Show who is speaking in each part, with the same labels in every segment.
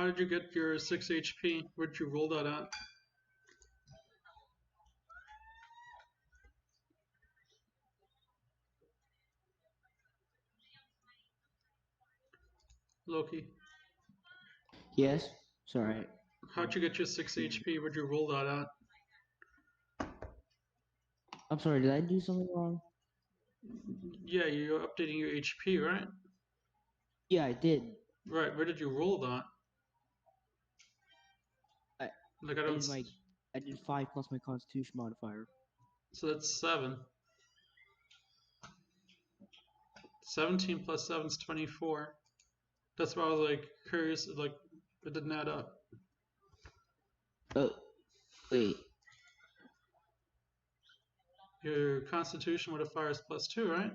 Speaker 1: How did you get your 6 HP? Where'd you roll that at? Loki.
Speaker 2: Yes? Sorry.
Speaker 1: How'd you get your 6 HP? Where'd you roll that at?
Speaker 2: I'm sorry, did I do something wrong?
Speaker 1: Yeah, you're updating your HP, right?
Speaker 2: Yeah, I did.
Speaker 1: Right, where did you roll that? Like I don't.
Speaker 2: I did 5 plus my Constitution modifier.
Speaker 1: So that's 7. 17 plus 7 is 24. That's why I was like curious, like it didn't add up.
Speaker 2: Oh, wait.
Speaker 1: Your Constitution modifier is +2, right?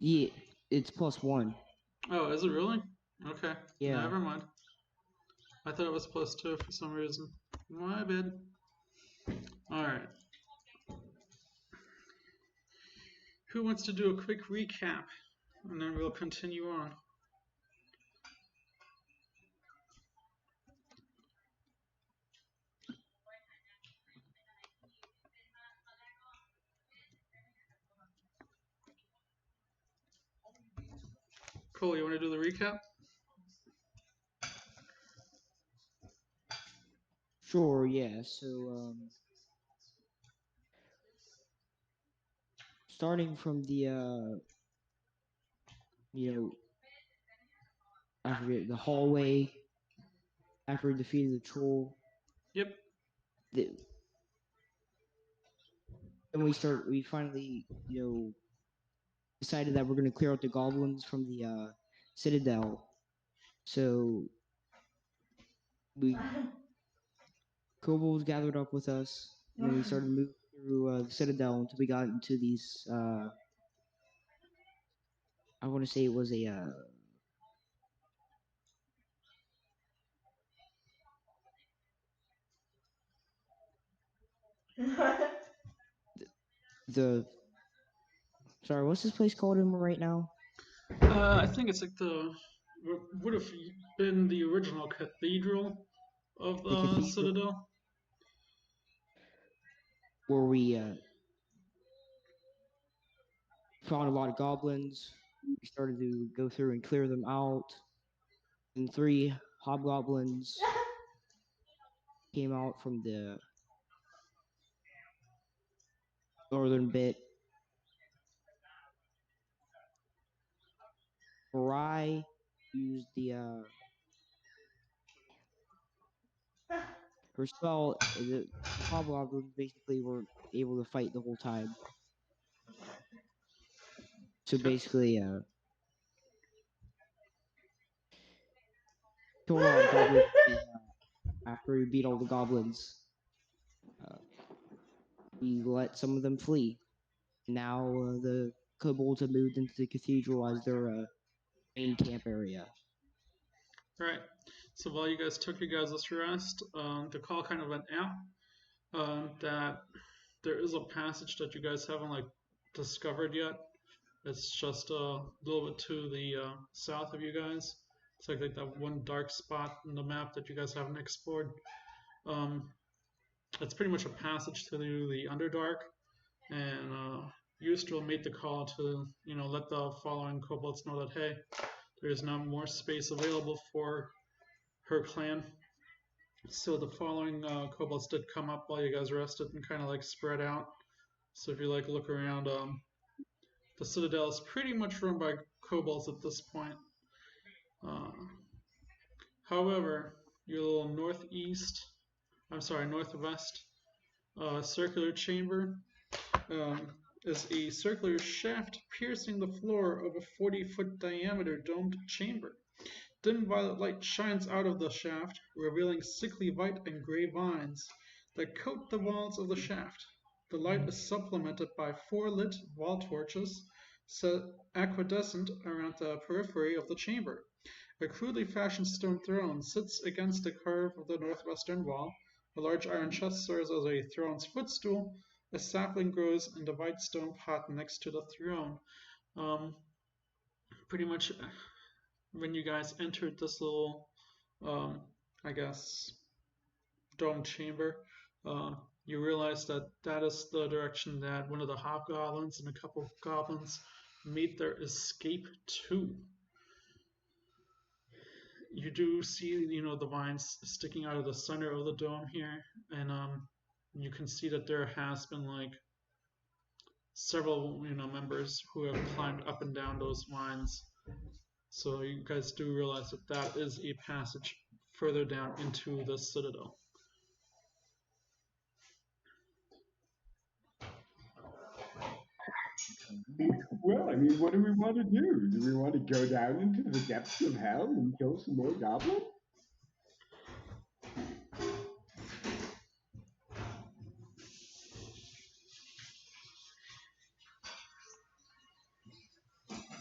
Speaker 2: Yeah, it's +1.
Speaker 1: Oh, is it really? Okay.
Speaker 2: Yeah.
Speaker 1: Never mind. I thought it was +2 for some reason. My bad. Alright. Who wants to do a quick recap? And then we'll continue on. Cole, you want to do the recap?
Speaker 2: Sure, yeah. So, starting from the, I forget, the hallway after we defeated the troll.
Speaker 1: Yep.
Speaker 2: Then we finally, decided that we're going to clear out the goblins from the Citadel. So kobolds gathered up with us, and then we started moving through the Citadel until we got into these. I want to say it was a. Sorry, what's this place called in right now?
Speaker 1: I think it's like would have been the original cathedral of the Citadel.
Speaker 2: Where we found a lot of goblins. We started to go through and clear them out. And 3 hobgoblins came out from the northern bit. Mirai used her spell. The hobgoblins basically weren't able to fight the whole time. So basically, killed all the goblins after we beat all the goblins. We let some of them flee. Now the kobolds have moved into the cathedral as their main camp area.
Speaker 1: Right. So while you guys took your guys' rest, the call kind of went out that there is a passage that you guys haven't like discovered yet. It's just a little bit to the south of you guys. It's like that one dark spot in the map that you guys haven't explored. It's pretty much a passage through the Underdark, and Yusdrayl made the call to let the following kobolds know that hey, there's now more space available for her clan. So the following kobolds did come up while you guys rested and kind of like spread out. So if you like look around, the Citadel is pretty much run by kobolds at this point. However, your little northwest circular chamber is a circular shaft piercing the floor of a 40-foot diameter domed chamber. Dim violet light shines out of the shaft, revealing sickly white and gray vines that coat the walls of the shaft. The light is supplemented by 4 lit wall torches set aquadescent around the periphery of the chamber. A crudely fashioned stone throne sits against the curve of the northwestern wall. A large iron chest serves as a throne's footstool. A sapling grows in the white stone pot next to the throne. Pretty much when you guys entered this little, I guess, dome chamber, uh, you realize that that is the direction that one of the hobgoblins and a couple of goblins made their escape to. You do see, the vines sticking out of the center of the dome here, and you can see that there has been like several, members who have climbed up and down those vines. So you guys do realize that that is a passage further down into the citadel.
Speaker 3: Well, I mean, what do we want to do? Do we want to go down into the depths of hell and kill some more goblins?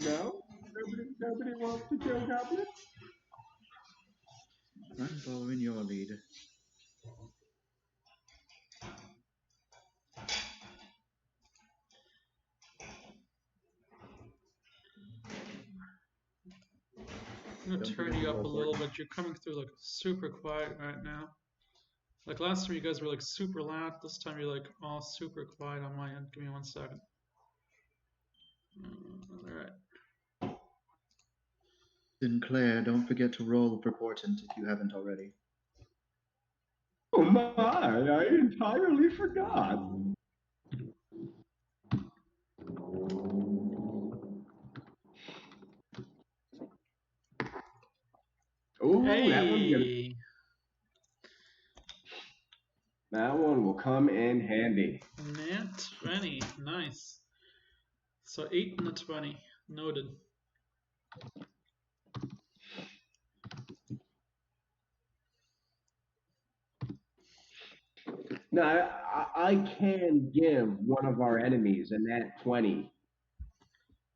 Speaker 3: No? Nobody wants to kill goblins?
Speaker 4: I'm following your lead.
Speaker 1: I'm gonna turn you up a little bit. You're coming through like super quiet right now. Like last time you guys were like super loud. This time you're like all super quiet on my end. Give me 1 second. Alright.
Speaker 4: Sinclair, don't forget to roll for portent if you haven't already.
Speaker 3: Oh my, I entirely forgot. Oh,
Speaker 1: Hey!
Speaker 3: That one will come in handy.
Speaker 1: Nat 20. Nice. So 8 and a 20. Noted.
Speaker 3: Now, I can give one of our enemies a nat 20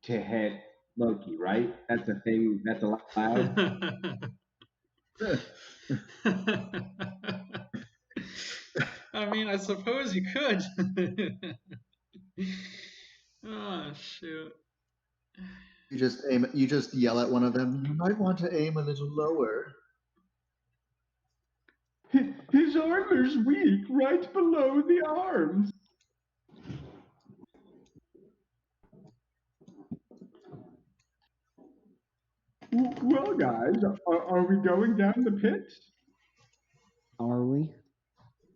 Speaker 3: to hit Loki, right? That's a thing that's allowed.
Speaker 1: I mean, I suppose you could. Oh, shoot.
Speaker 4: You just aim. You just yell at one of them. You might want to aim a little lower.
Speaker 3: His armor's weak right below the arms. Well, guys, are we going down the pit?
Speaker 2: Are we?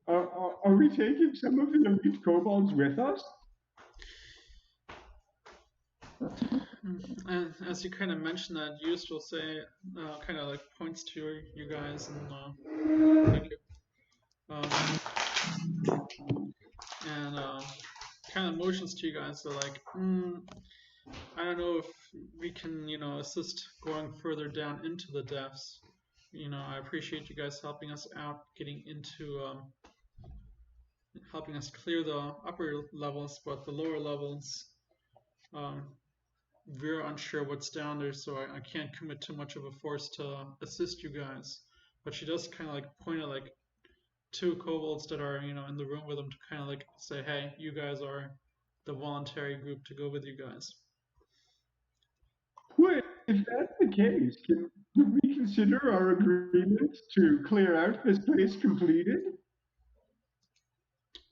Speaker 3: Are we taking some of the elite kobolds with us?
Speaker 1: And as you kind of mentioned that, Yusdrayl say, kind of like points to you guys and thank you. And kind of motions to you guys. They're like, I don't know if we can, assist going further down into the depths. I appreciate you guys helping us out, getting into, helping us clear the upper levels, but the lower levels, we're unsure what's down there, so I can't commit too much of a force to assist you guys. But she does kind of like point at like 2 kobolds that are, in the room with them to kind of like say, hey, you guys are the voluntary group to go with you guys.
Speaker 3: Well, if that's the case, can we consider our agreement to clear out this place completed?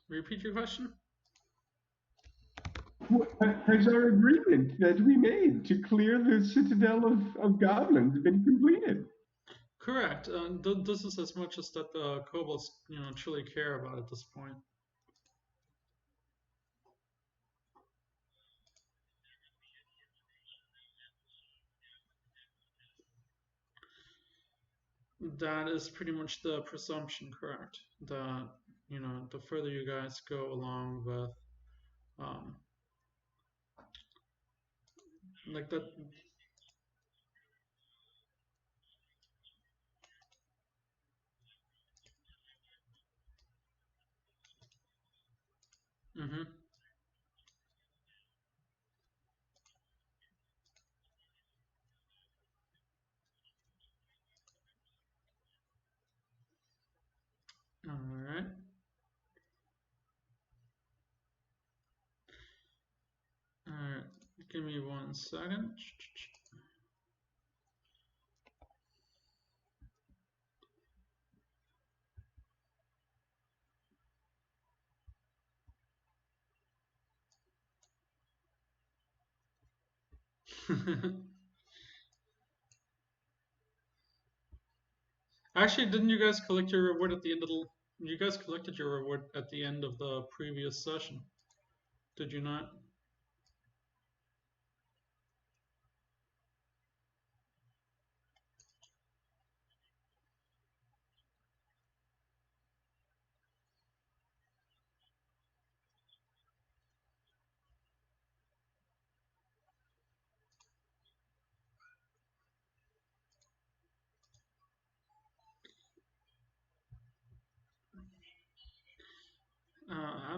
Speaker 1: Repeat your question?
Speaker 3: Has our agreement that we made to clear the citadel of goblins been completed?
Speaker 1: Correct. This is as much as that the kobolds, truly care about at this point. That is pretty much the presumption, correct? That, the further you guys go along with, like that. Mm-hmm. All right. All right. Give me 1 second. Actually, didn't you guys collect your reward at the end of the? You guys collected your reward at the end of the previous session, did you not?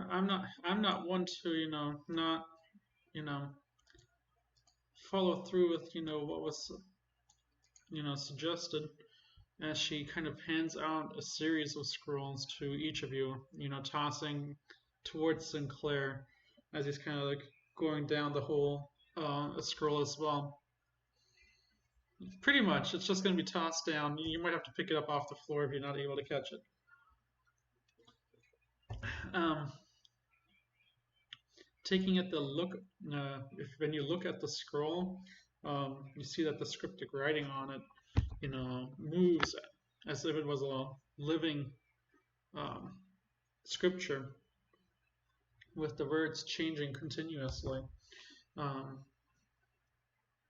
Speaker 1: I'm not. I'm not one to not you know follow through with what was suggested. As she kind of hands out a series of scrolls to each of you, tossing towards Sinclair as he's kind of like going down the whole scroll as well. Pretty much, it's just going to be tossed down. You might have to pick it up off the floor if you're not able to catch it. Taking at the look, when you look at the scroll, you see that the scriptic writing on it, moves as if it was a living scripture with the words changing continuously.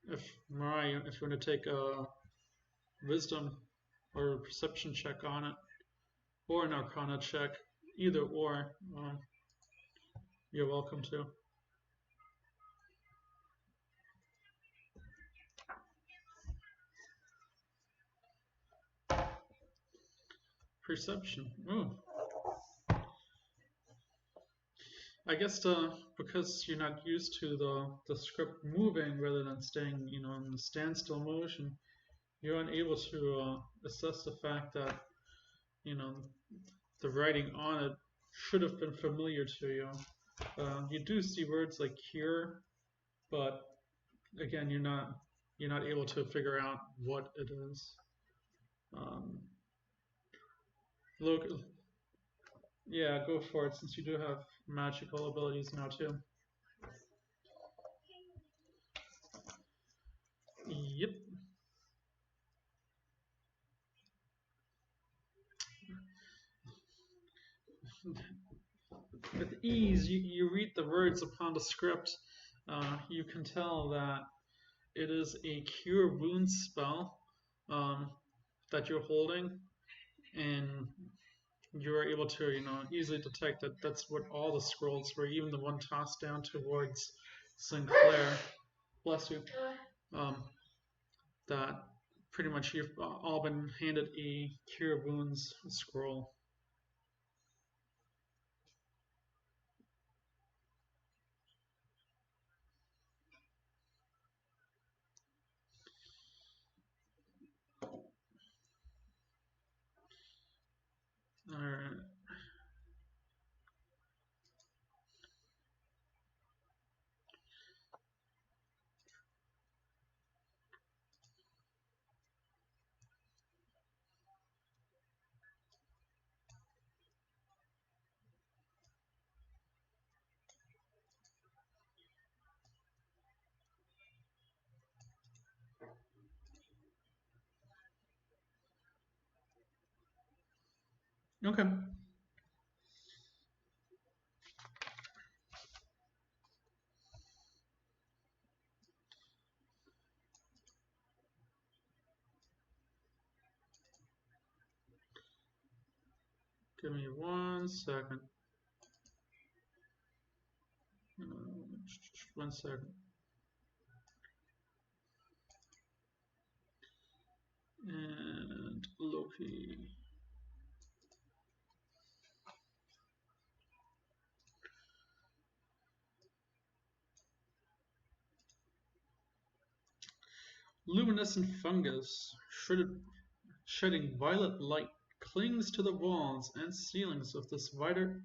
Speaker 1: If Mirai, if you want to take a wisdom or a perception check on it, or an arcana check, either or, you're welcome to. Perception. Ooh. I guess because you're not used to the script moving rather than staying, in the standstill motion, you're unable to assess the fact that, the writing on it should have been familiar to you. You do see words like cure, but again, you're not able to figure out what it is. Look, yeah, go for it since you do have magical abilities now too. Yep. With ease, you read the words upon the script. You can tell that it is a cure wounds spell that you're holding, and you're able to, easily detect that that's what all the scrolls were, even the one tossed down towards Sinclair. Bless you. That pretty much you've all been handed a cure wounds scroll. Alright. Okay. Give me 1 second. 1 second. And Loki. Luminescent fungus, shedding violet light, clings to the walls and ceilings of this wider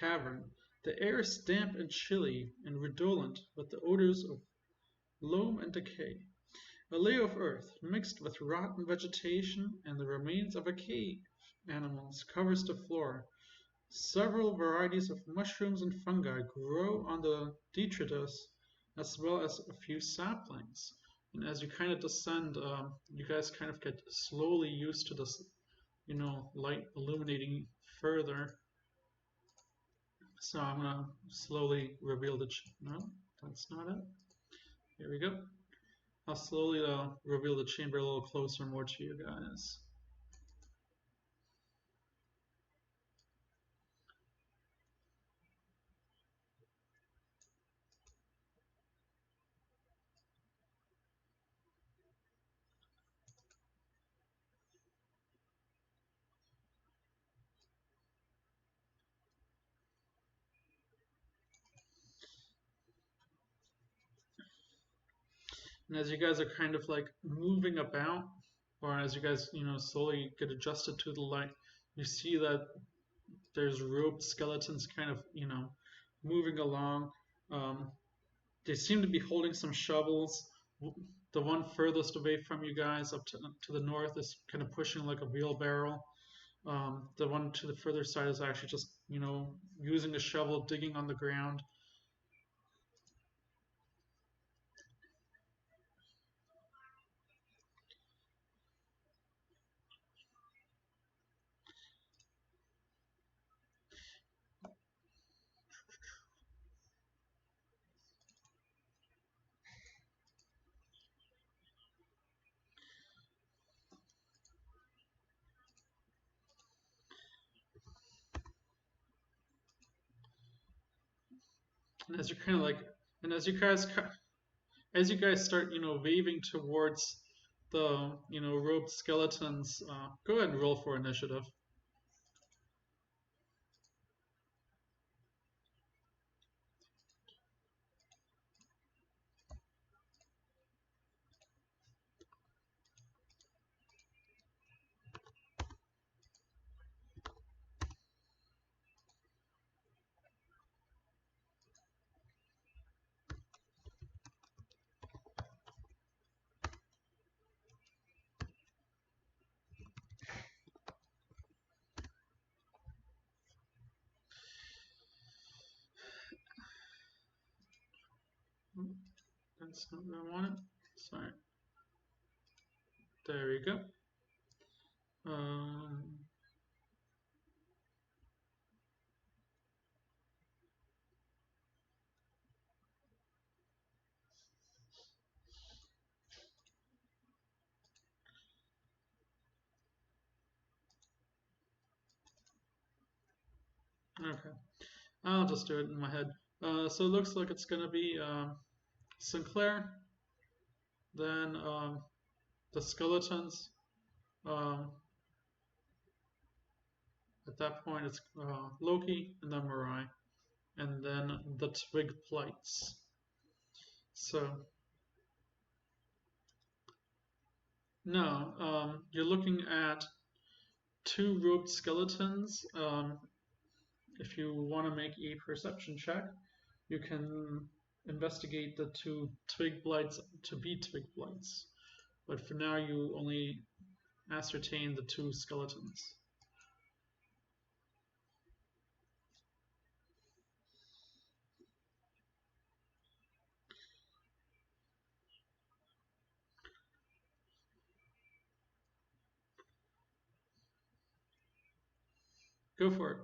Speaker 1: cavern. The air is damp and chilly and redolent with the odors of loam and decay. A layer of earth, mixed with rotten vegetation and the remains of a cave animals, covers the floor. Several varieties of mushrooms and fungi grow on the detritus as well as a few saplings. And as you kind of descend, you guys kind of get slowly used to this, light illuminating further. So I'm gonna slowly reveal the. No, that's not it. Here we go. I'll slowly reveal the chamber a little closer, more to you guys. And as you guys are kind of like moving about, or as you guys, slowly get adjusted to the light, you see that there's robed skeletons kind of, moving along. They seem to be holding some shovels. The one furthest away from you guys, up to the north, is kind of pushing like a wheelbarrow. The one to the further side is actually just, using a shovel, digging on the ground. And as you're kind of like, and as you guys start, waving towards the, robed skeletons, go ahead and roll for initiative. That's not what I wanted. Sorry. There we go. Okay. I'll just do it in my head. So it looks like it's going to be Sinclair, then the skeletons. At that point, it's Loki, and then Mirai, and then the twig plights. So, no, you're looking at two robed skeletons. If you want to make a perception check, you can investigate the two twig blights to be twig blights. But for now, you only ascertain the two skeletons. Go for it.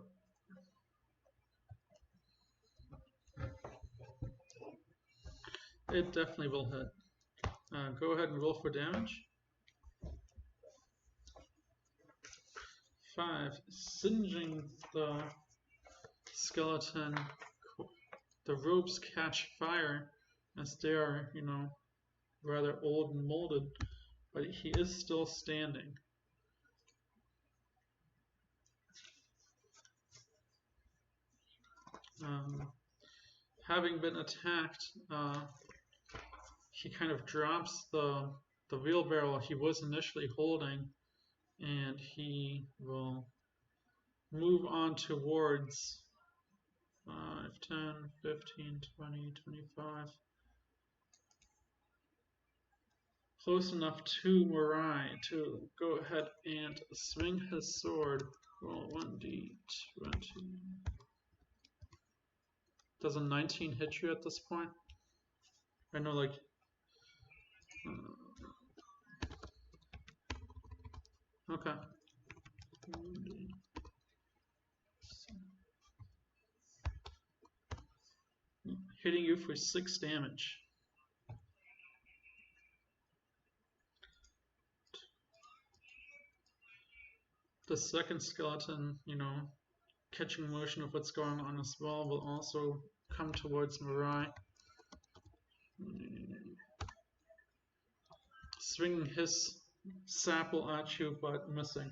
Speaker 1: It definitely will hit. Go ahead and roll for damage. 5. Singeing the skeleton. The ropes catch fire as they are, rather old and molded, but he is still standing. Having been attacked, he kind of drops the wheelbarrow he was initially holding, and he will move on towards 5, 10, 15, 20, 25. Close enough to Mirai to go ahead and swing his sword. Roll 1d20. Does a 19 hit you at this point? I know, like, okay. Hitting you for 6 damage. The second skeleton, catching motion of what's going on as well, will also come towards Mirai. Swinging his sapple at you, but missing.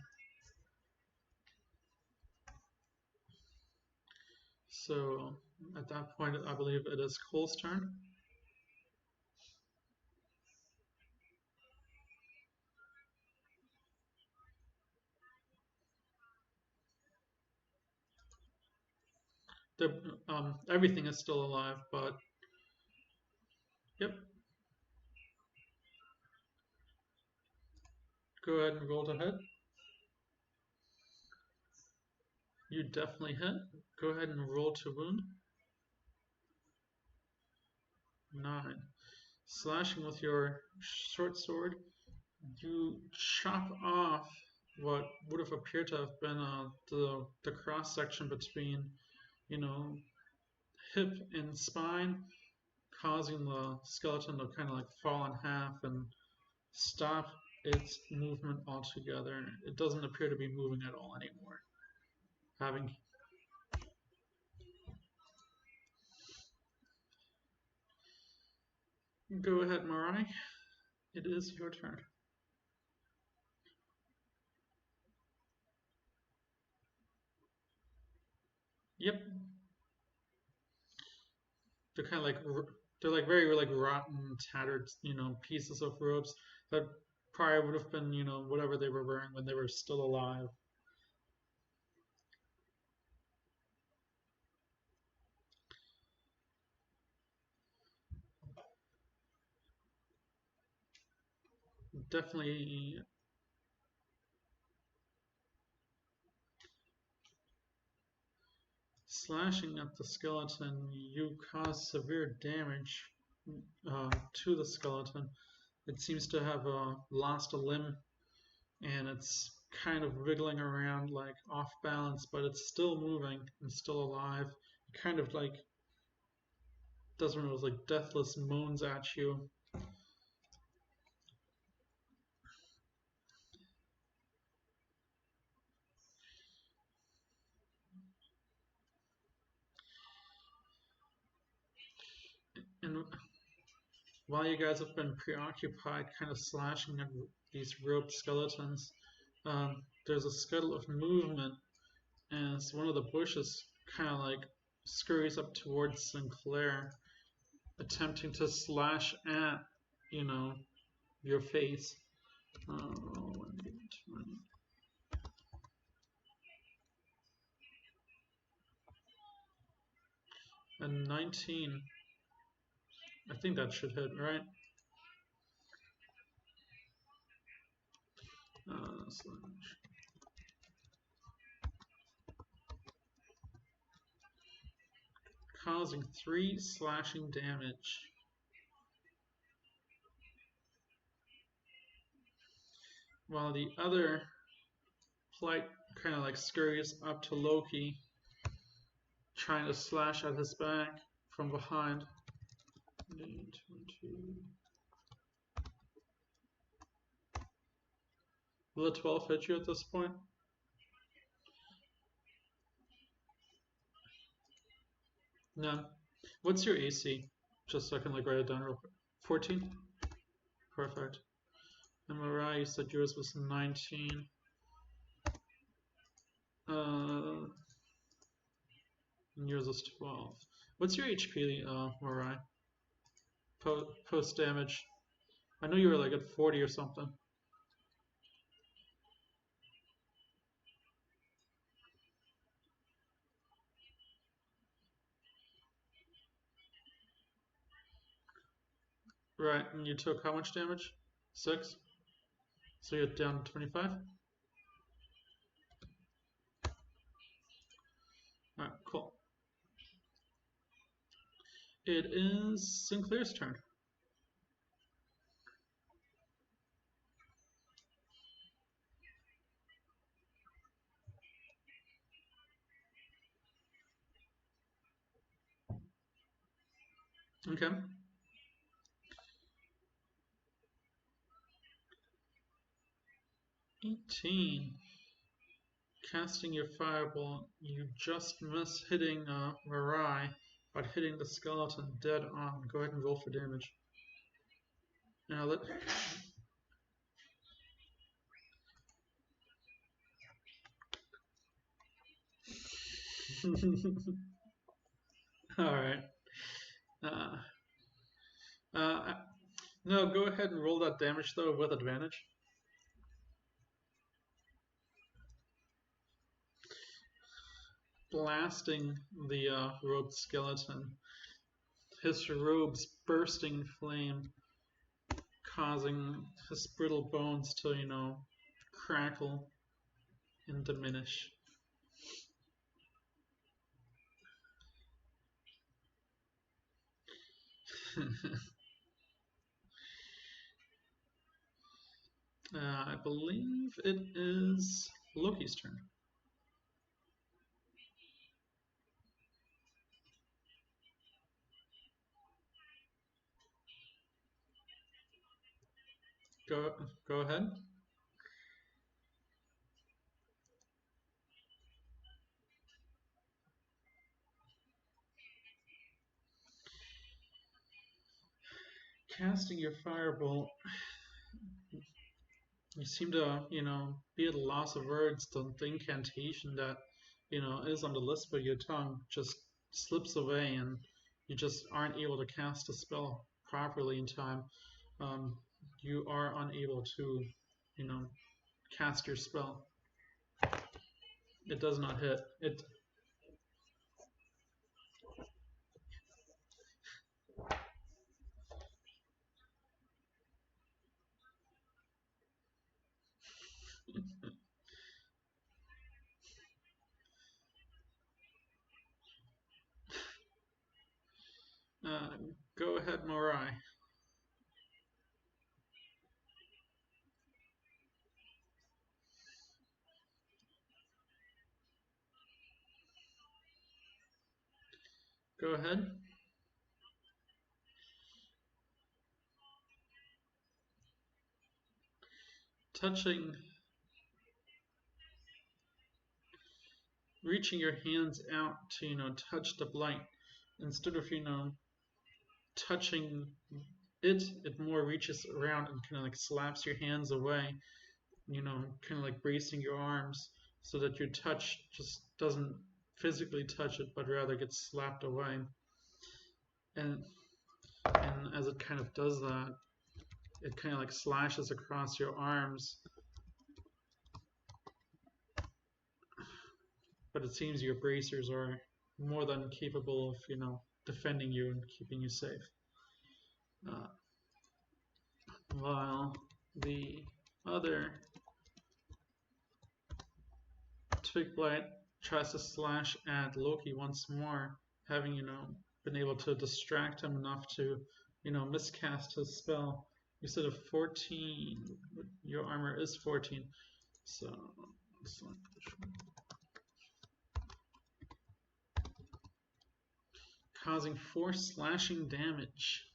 Speaker 1: So at that point, I believe it is Cole's turn. Everything is still alive, but yep. Go ahead and roll to hit. You definitely hit. Go ahead and roll to wound. 9. Slashing with your short sword, you chop off what would have appeared to have been the cross section between, hip and spine, causing the skeleton to kind of like fall in half and stop its movement altogether. It doesn't appear to be moving at all anymore. Go ahead, Mirai. It is your turn. Yep. They're kind of like very like rotten, tattered, pieces of ropes that probably would have been, whatever they were wearing when they were still alive. Definitely slashing at the skeleton, you cause severe damage to the skeleton. It seems to have lost a limb, and it's kind of wiggling around like off balance, but it's still moving and still alive. It kind of like does one of those like deathless moans at you. And while you guys have been preoccupied kind of slashing at these roped skeletons, there's a scuttle of movement as one of the bushes kind of like scurries up towards Sinclair, attempting to slash at, your face. And 19. I think that should hit, right? Slash. Causing 3 slashing damage. While the other plight kind of like scurries up to Loki, trying to slash at his back from behind. Will a 12 hit you at this point? No. What's your AC? Just so I can like write it down real quick. 14? Perfect. And Mirai, you said yours was 19. And yours is 12. What's your HP, Mirai? Post damage. I know you were like at 40 or something. Right, and you took how much damage? 6? So you're down to 25? Alright, cool. It is Sinclair's turn. Okay. $18. Casting your fireball, you just miss hitting Mirai, but hitting the skeleton dead on. Go ahead and roll for damage. Now let. All right. No, go ahead and roll that damage though with advantage. Blasting the robed skeleton, his robes bursting flame, causing his brittle bones to, crackle and diminish. I believe it is Loki's turn. Go ahead. Casting your fireball, you seem to, be at a loss of words. The incantation that, is on the list of your tongue just slips away, and you just aren't able to cast a spell properly in time. You are unable to, cast your spell. It does not hit. It. Go ahead, Mirai. Go ahead. Reaching your hands out to, touch the blight. Instead of, touching it, it more reaches around and kind of like slaps your hands away, kind of like bracing your arms so that your touch just doesn't physically touch it, but rather gets slapped away. And as it kind of does that, it kind of like slashes across your arms. But it seems your bracers are more than capable of, defending you and keeping you safe. While the other twig blight tries to slash at Loki once more, having, been able to distract him enough to, miscast his spell. You said a 14. Your armor is 14. So, causing 4 slashing damage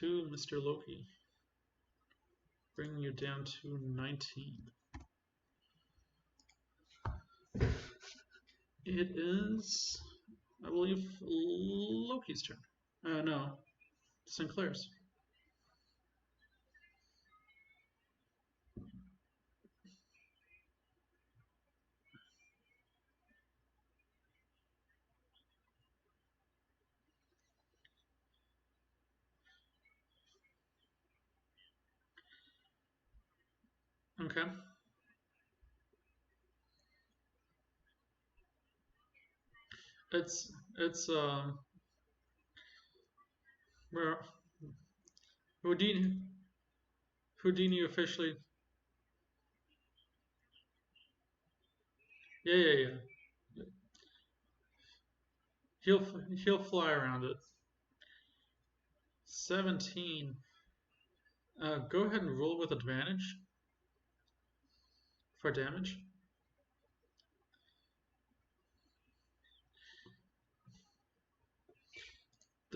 Speaker 1: to Mr. Loki, bringing you down to 19. It is, I believe, Loki's turn. No, Sinclair's. Okay. It's where Houdini officially. Yeah. He'll fly around it. 17. Go ahead and roll with advantage for damage.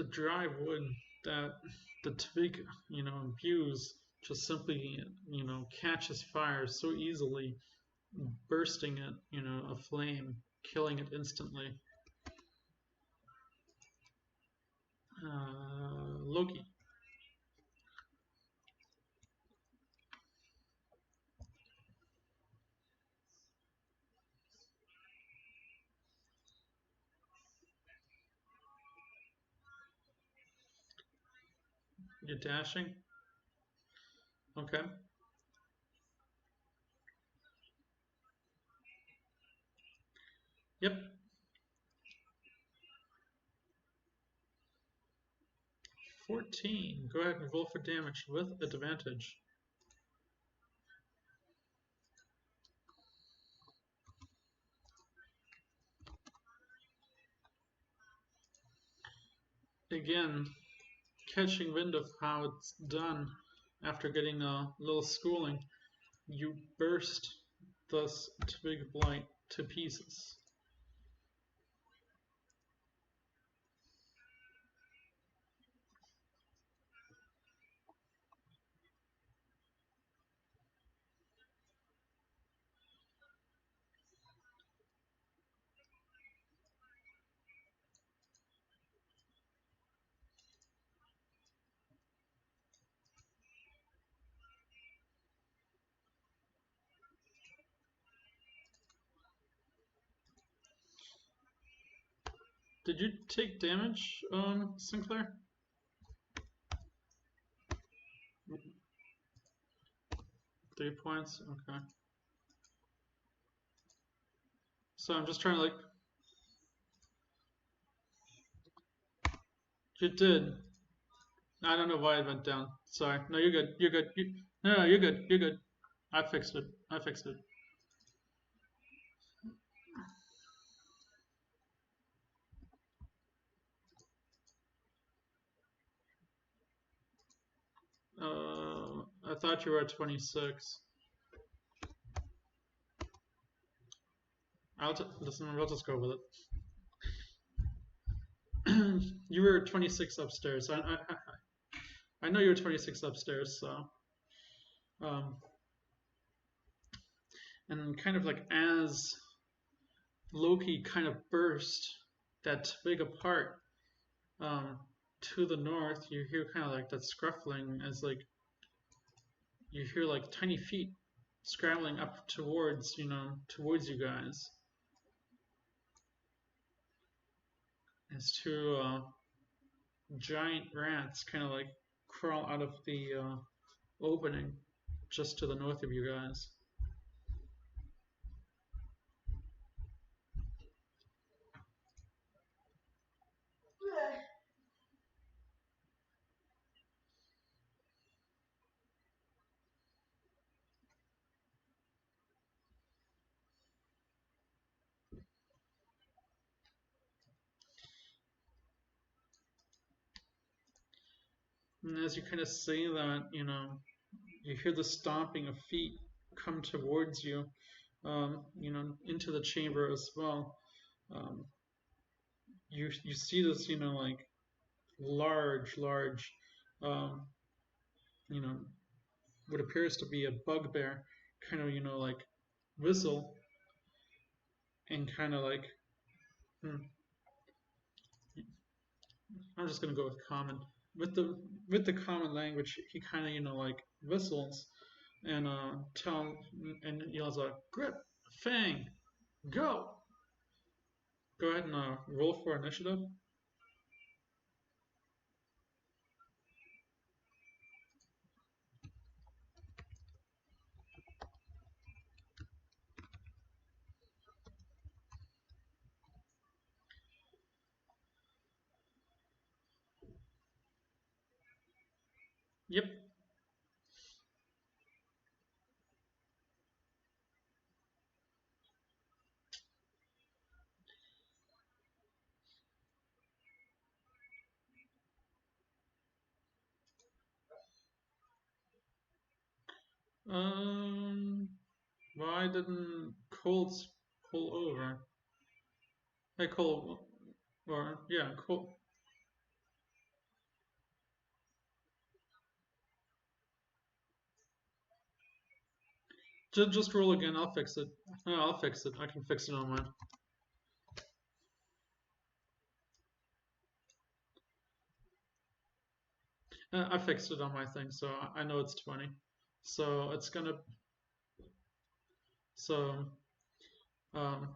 Speaker 1: the dry wood that the twig, imbues just simply, catches fire so easily, bursting it, aflame, killing it instantly. Loki. You're dashing? Okay. Yep. 14. Go ahead and roll for damage with advantage. Again, catching wind of how it's done after getting a little schooling, you burst this twig blight to pieces. Did you take damage, Sinclair? Three points? Okay. So I'm just trying to You did. I don't know why it went down. Sorry. No, you're good. You're good. No, you're good. You're good. I fixed it. I fixed it. I thought you were at 26. Listen, we'll just go with it. You were 26 upstairs. I know you were 26 upstairs, so. And kind of like as Loki kind of burst that twig apart, to the north, you hear kind of like that scruffling as like you hear like tiny feet scrambling up towards you guys. As two giant rats kind of like crawl out of the opening just to the north of you guys. And as you kind of say that, you hear the stomping of feet come towards you, into the chamber as well. You see this, like large, um, you know, what appears to be a bugbear, kind of, like whistle, and kind of like, I'm just gonna go with common. With the common language, he kind of, like whistles and and yells out, "Grip, Fang, go!" Go ahead and roll for initiative. Yep. Why didn't Colts pull over? Hey, Cole, or yeah, Cole. Just roll again. I'll fix it. No, I'll fix it. I can fix it on mine. I fixed it on my thing, so I know it's 20. So it's gonna. So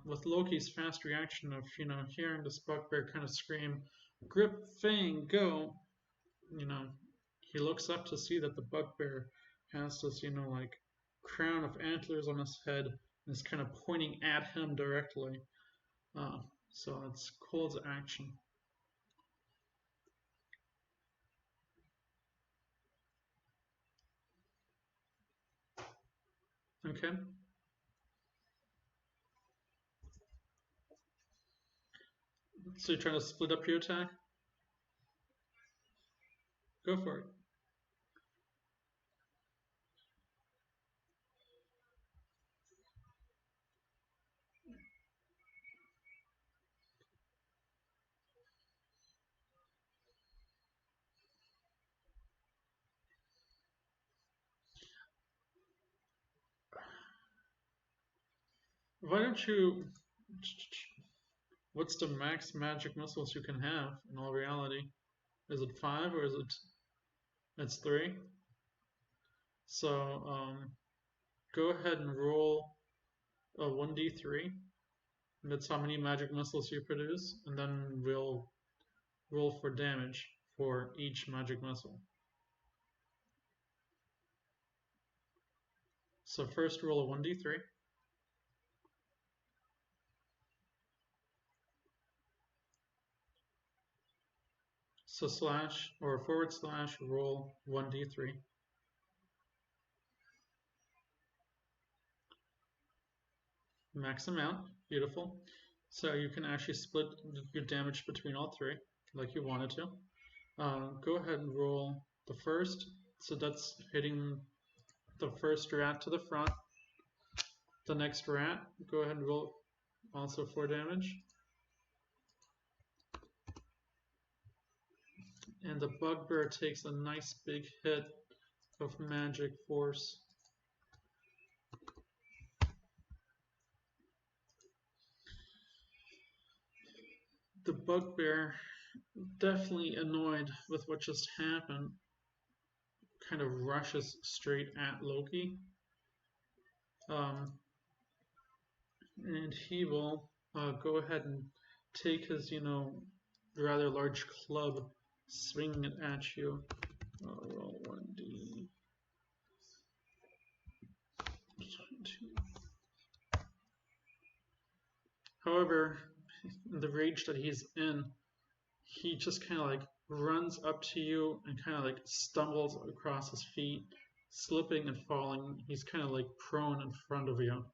Speaker 1: with Loki's fast reaction of hearing this bugbear kind of scream, "Grip Fang, go!" He looks up to see that the bugbear has this like crown of antlers on his head and is kind of pointing at him directly. So it's Cold's action. Okay. So you're trying to split up your attack? Go for it. Why don't you... What's the max magic missiles you can have in all reality? Is it 5 or is it... It's 3? So go ahead and roll a 1d3. That's how many magic missiles you produce, and then we'll roll for damage for each magic missile. So first roll a 1d3. So slash or / roll 1d3. Max amount, beautiful. So you can actually split your damage between all 3 like you wanted to. Go ahead and roll the first. So that's hitting the first rat to the front. The next rat, go ahead and roll also 4 damage. And the bugbear takes a nice big hit of magic force. The bugbear, definitely annoyed with what just happened, kind of rushes straight at Loki. And he will go ahead and take his, rather large club, swinging it at you. Roll 1d. However, in the rage that he's in, he just kind of like runs up to you and kind of like stumbles across his feet, slipping and falling. He's kind of like prone in front of you.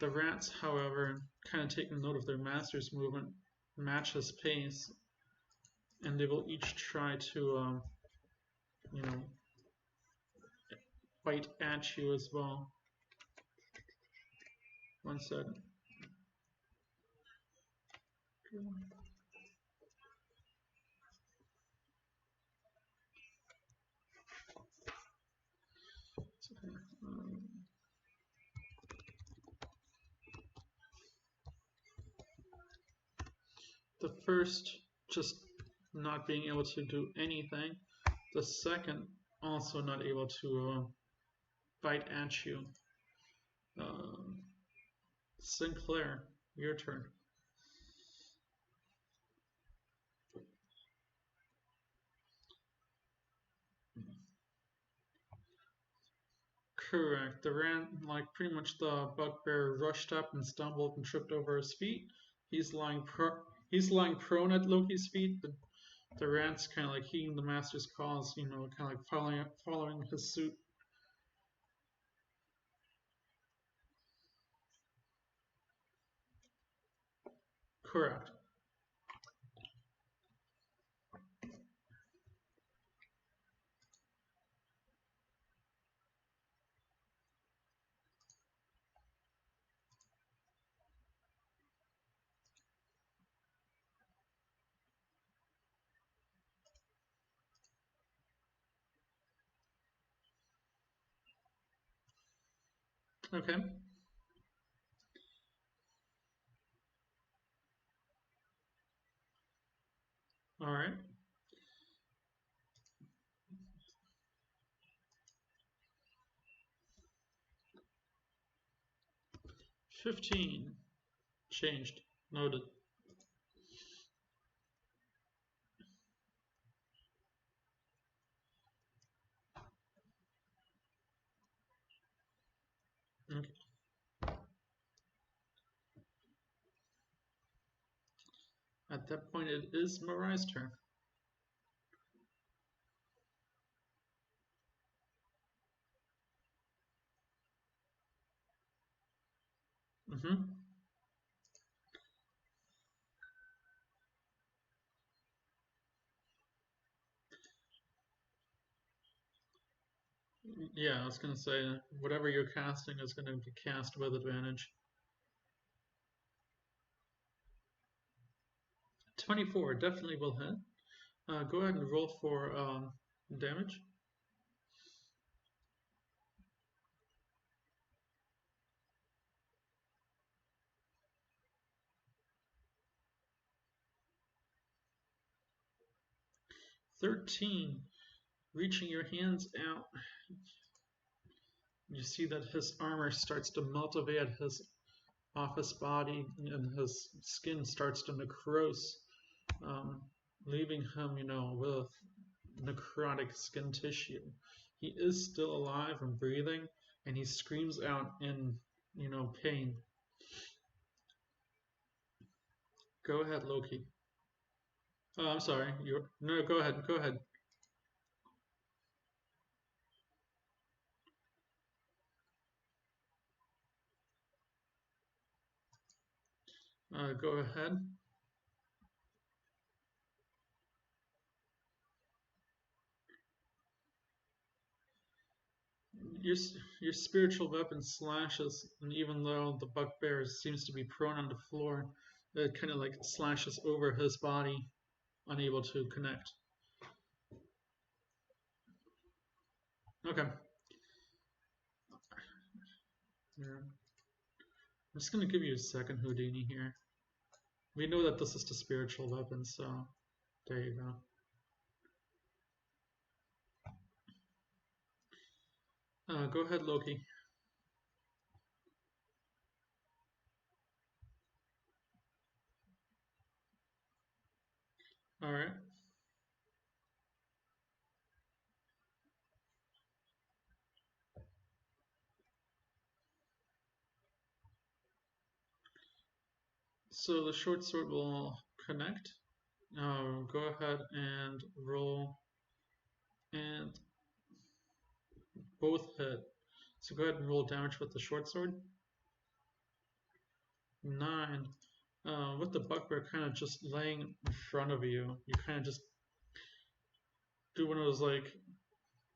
Speaker 1: The rats, however, kind of taking note of their master's movement, match his pace, and they will each try to, bite at you as well. 1 second. The first just not being able to do anything. The second also not able to bite at you. Sinclair, your turn. Correct. The ran pretty much the bugbear rushed up and stumbled and tripped over his feet. He's lying prone at Loki's feet. The rat's kind of like heeding the master's calls, kind of like following his suit. Correct. Okay. All right. 15. Changed. Noted. Okay. At that point, it is Mirai's turn. Mm-hmm. Yeah, I was gonna say whatever you're casting is gonna be cast with advantage. 24 definitely will hit. Go ahead and roll for damage. "13." Reaching your hands out, you see that his armor starts to melt away off his body, and his skin starts to necrose, um, leaving him, with necrotic skin tissue. He is still alive and breathing, and he screams out in, pain. Go ahead, Loki. Oh, I'm sorry. No. Go ahead. Go ahead. Go ahead. Your your spiritual weapon slashes, and even though the bugbear seems to be prone on the floor, it kind of like slashes over his body, unable to connect. Okay. Yeah. I'm just gonna give you a second, Houdini here. We know that this is the spiritual weapon, so there you go. Go ahead, Loki. All right. So the short sword will connect. Go ahead and roll, and both hit. So go ahead and roll damage with the short sword. 9. With the bugbear kind of just laying in front of you, you kind of just do one of those like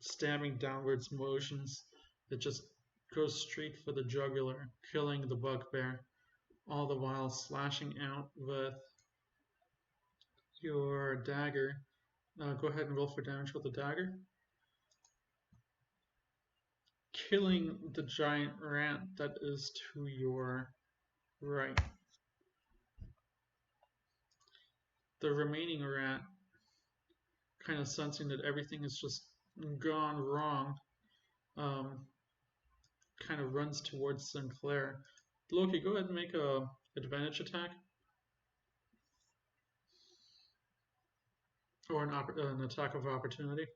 Speaker 1: stabbing downwards motions that just goes straight for the jugular, killing the bugbear, all the while slashing out with your dagger. Go ahead and roll for damage with the dagger. Killing the giant rat that is to your right. The remaining rat, kind of sensing that everything has just gone wrong, kind of runs towards Sinclair. Loki, go ahead and make a advantage attack. Or an attack of opportunity.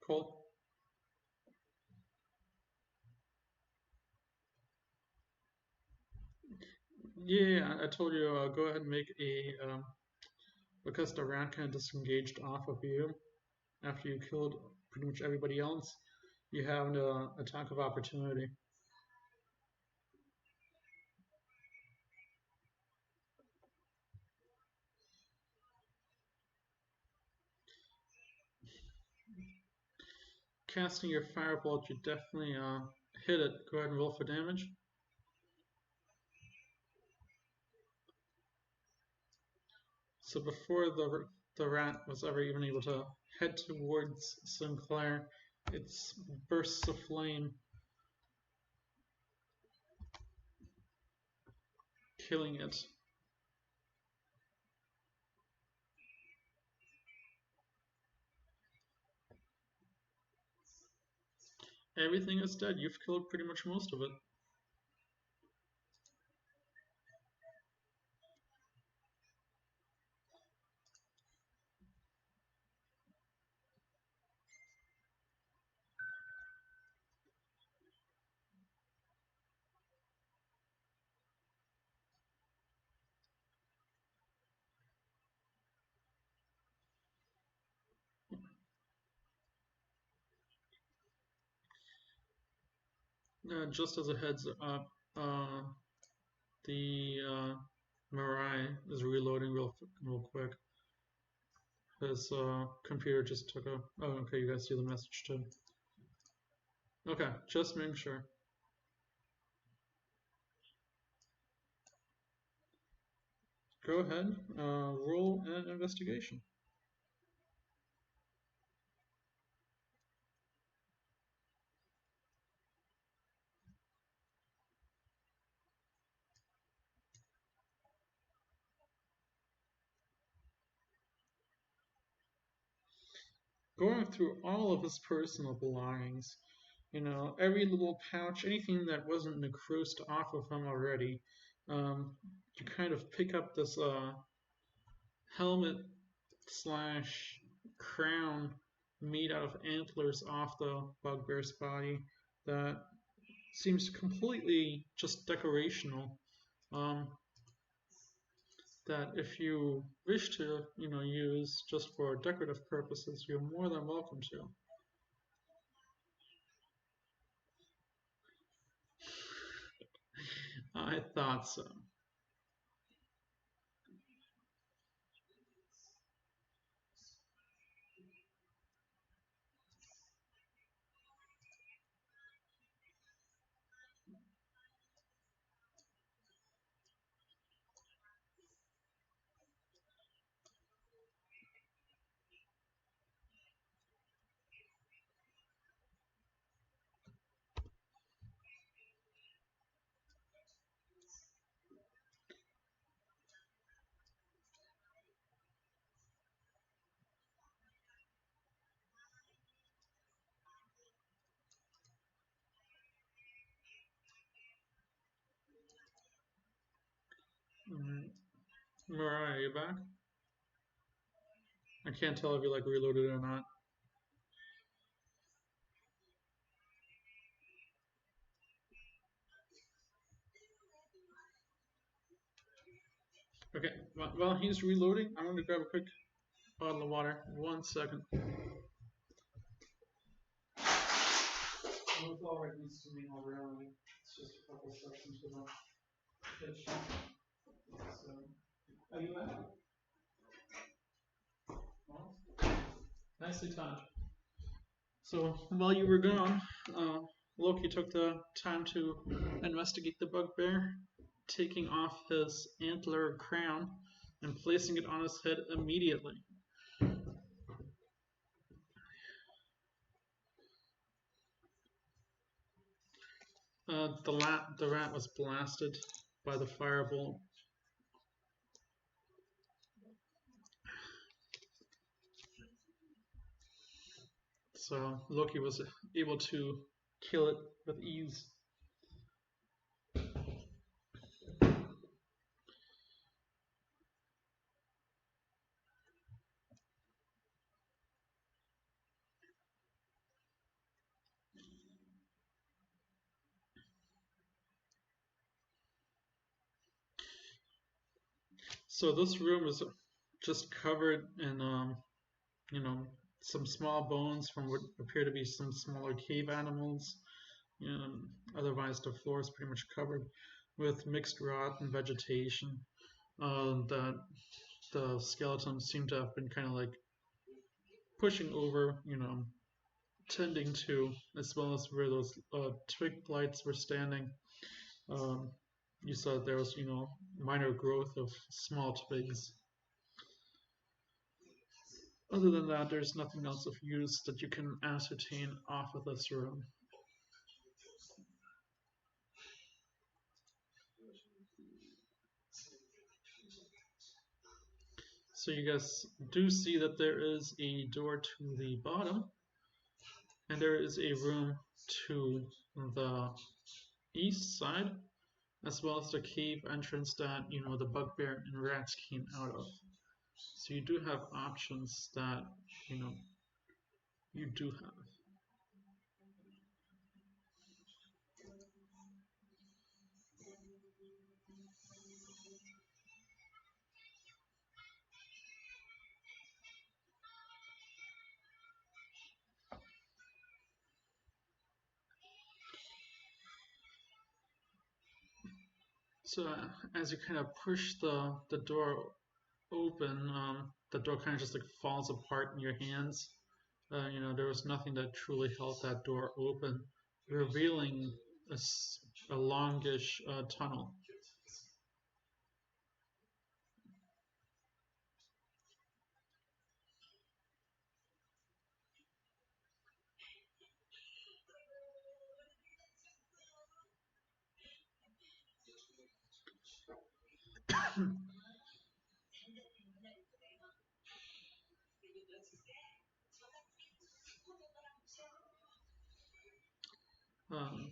Speaker 1: Colt? Yeah, I told you, go ahead and make because the rat kind of disengaged off of you after you killed pretty much everybody else, you have an attack of opportunity. casting your firebolt, you definitely hit it. Go ahead and roll for damage. So before the rat was ever even able to head towards Sinclair, its bursts of flame, killing it. Everything is dead. You've killed pretty much most of it. Just as a heads up, the Mirai is reloading real quick. His computer just took a... Oh, okay, you guys see the message too. Okay, just making sure. Go ahead, roll an investigation. Going through all of his personal belongings, you know, every little pouch, anything that wasn't necrosed off of him already, you kind of pick up this helmet slash crown made out of antlers off the bugbear's body that seems completely just decorational. That if you wish to, you know, use just for decorative purposes, you're more than welcome to. I thought so. Alright. Mirai, are you back? I can't tell if you like reloaded or not. Okay, while he's reloading, I'm gonna grab a quick bottle of water. 1 second. It's all right needs to mean already. It's just a couple sections to the pitch. So, are you back? Well, nicely timed. So while you were gone, Loki took the time to investigate the bugbear, taking off his antler crown and placing it on his head immediately. The rat was blasted by the firebolt. So Loki was able to kill it with ease. So this room is just covered in, you know, some small bones from what appear to be some smaller cave animals. Otherwise, the floor is pretty much covered with mixed rot and vegetation. That the skeletons seem to have been kind of like pushing over, you know, tending to, as well as where those twig lights were standing. You saw that there was, minor growth of small twigs. Other than that, there's nothing else of use that you can ascertain off of this room. So you guys do see that there is a door to the bottom, and there is a room to the east side, as well as the cave entrance that, the bugbear and rats came out of. So you do have options that, you do have. So as you kind of push the door open, the door kind of just like falls apart in your hands. There was nothing that truly held that door open, revealing a longish tunnel. um,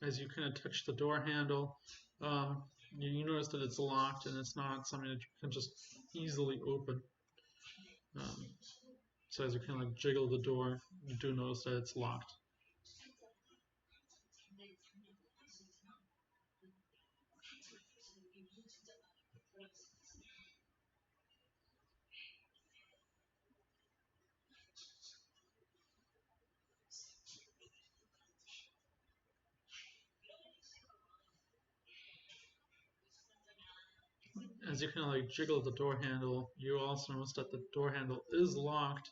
Speaker 1: as you kind of touch the door handle, you notice that it's locked and it's not something that you can just easily open. So as you kind of like jiggle the door, you do notice that it's locked. As you kind of like jiggle the door handle, you also notice that the door handle is locked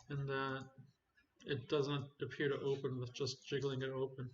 Speaker 1: and that it doesn't appear to open with just jiggling it open.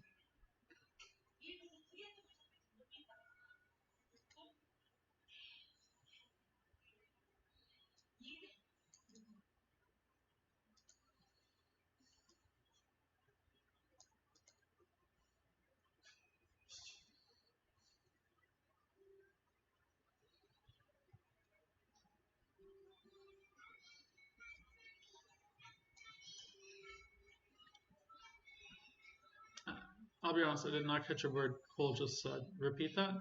Speaker 1: I'll be honest, I did not catch a word Cole just said. Repeat that.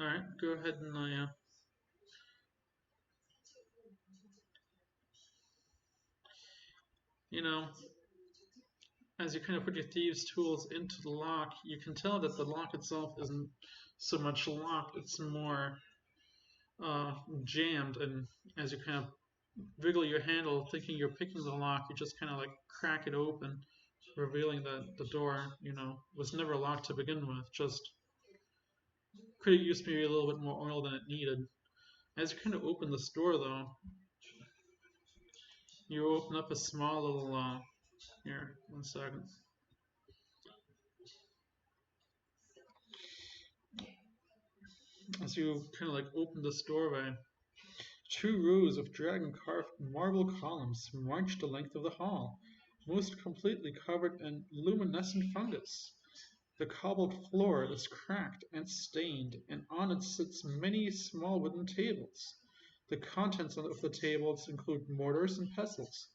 Speaker 1: Alright, go ahead and as you kind of put your thieves' tools into the lock, you can tell that the lock itself isn't so much locked, it's more jammed, and as you kind of wiggle your handle thinking you're picking the lock, you just kind of like crack it open, revealing that the door, was never locked to begin with, just could have used maybe a little bit more oil than it needed. As you kind of open this door though, you open up a small little, here, 1 second. As you kind of like open this doorway, 2 rows of dragon-carved marble columns march the length of the hall, most completely covered in luminescent fungus. The cobbled floor is cracked and stained, and on it sits many small wooden tables. The contents of the tables include mortars and pestles,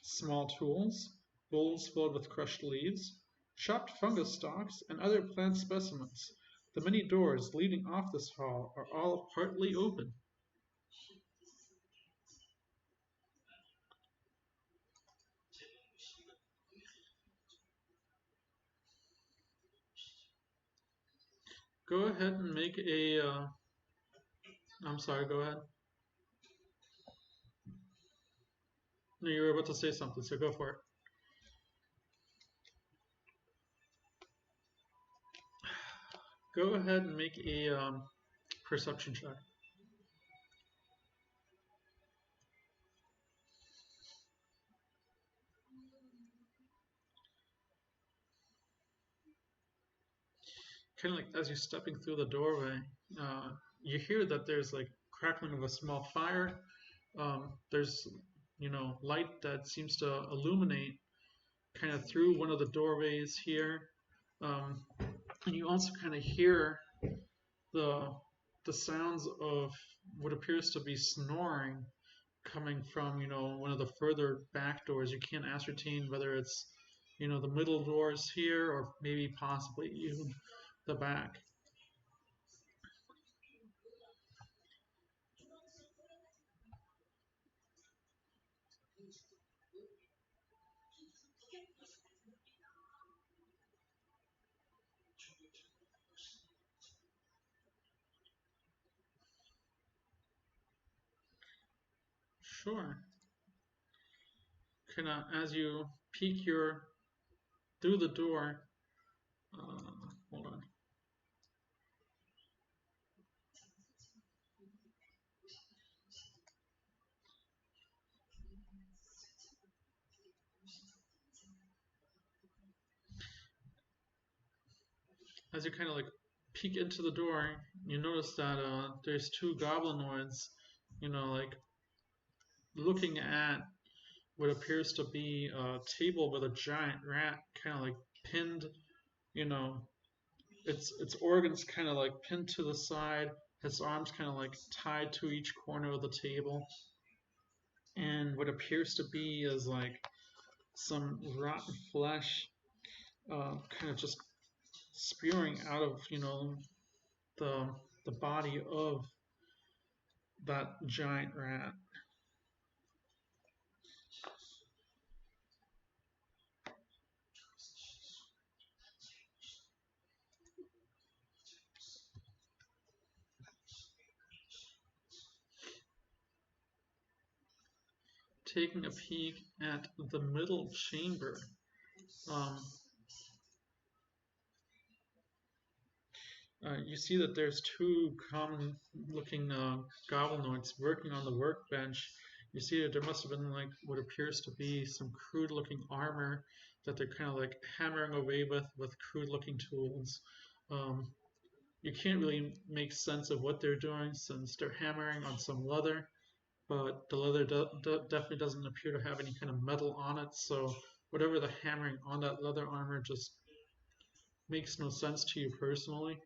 Speaker 1: small tools, bowls filled with crushed leaves, chopped fungus stalks, and other plant specimens. The many doors leading off this hall are all partly open. Go ahead and make a. I'm sorry, go ahead. No, you were about to say something, so go for it. Go ahead and make a perception check. kind of like as you're stepping through the doorway, you hear that there's like crackling of a small fire. There's light that seems to illuminate kind of through one of the doorways here, and you also kind of hear the sounds of what appears to be snoring coming from one of the further back doors. You can't ascertain whether it's the middle doors here or maybe possibly even the back. Sure. Kind of as you peek through the door. Hold on. As you kind of like peek into the door, you notice that there's two goblinoids, like looking at what appears to be a table with a giant rat kind of like pinned, you know, its organs kind of like pinned to the side, his arms kind of like tied to each corner of the table, and what appears to be is like some rotten flesh, kind of just spewing out of the body of that giant rat. Taking a peek at the middle chamber, you see that there's two common-looking goblinoids working on the workbench. You see that there must have been like what appears to be some crude-looking armor that they're kind of like hammering away with crude-looking tools. You can't really make sense of what they're doing since they're hammering on some leather, but the leather definitely doesn't appear to have any kind of metal on it, so whatever the hammering on that leather armor just makes no sense to you personally.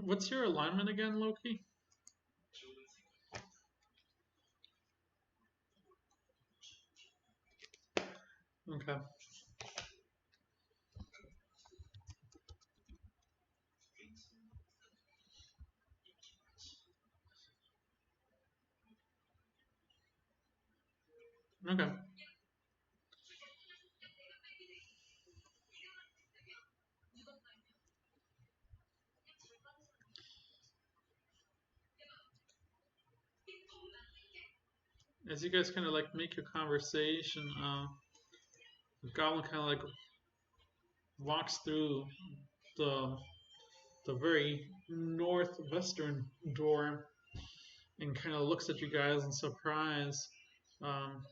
Speaker 1: What's your alignment again, Loki? Okay. Okay. As you guys kind of like make your conversation, the goblin kind of like walks through the very northwestern door and kind of looks at you guys in surprise. Um,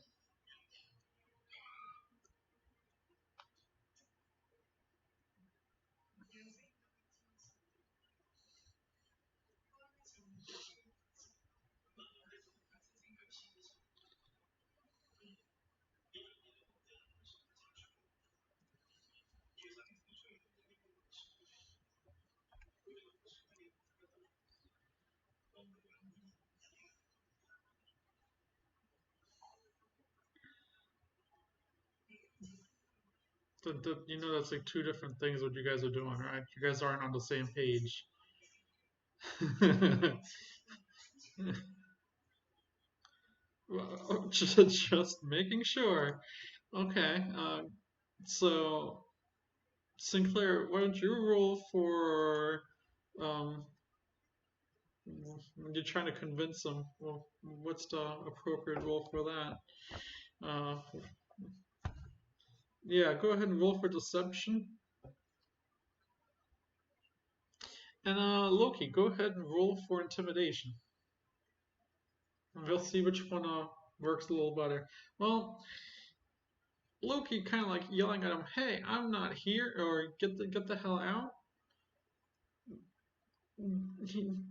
Speaker 1: You know that's like two different things what you guys are doing, right? You guys aren't on the same page. Well, just making sure. Okay. So Sinclair, why don't you roll for um, when you're trying to convince them? Well, what's the appropriate role for that? Uh, yeah, go ahead and roll for deception. And Loki, go ahead and roll for intimidation. And we'll see which one works a little better. Well, Loki kind of like yelling at him, "Hey, I'm not here," or "Get the hell out."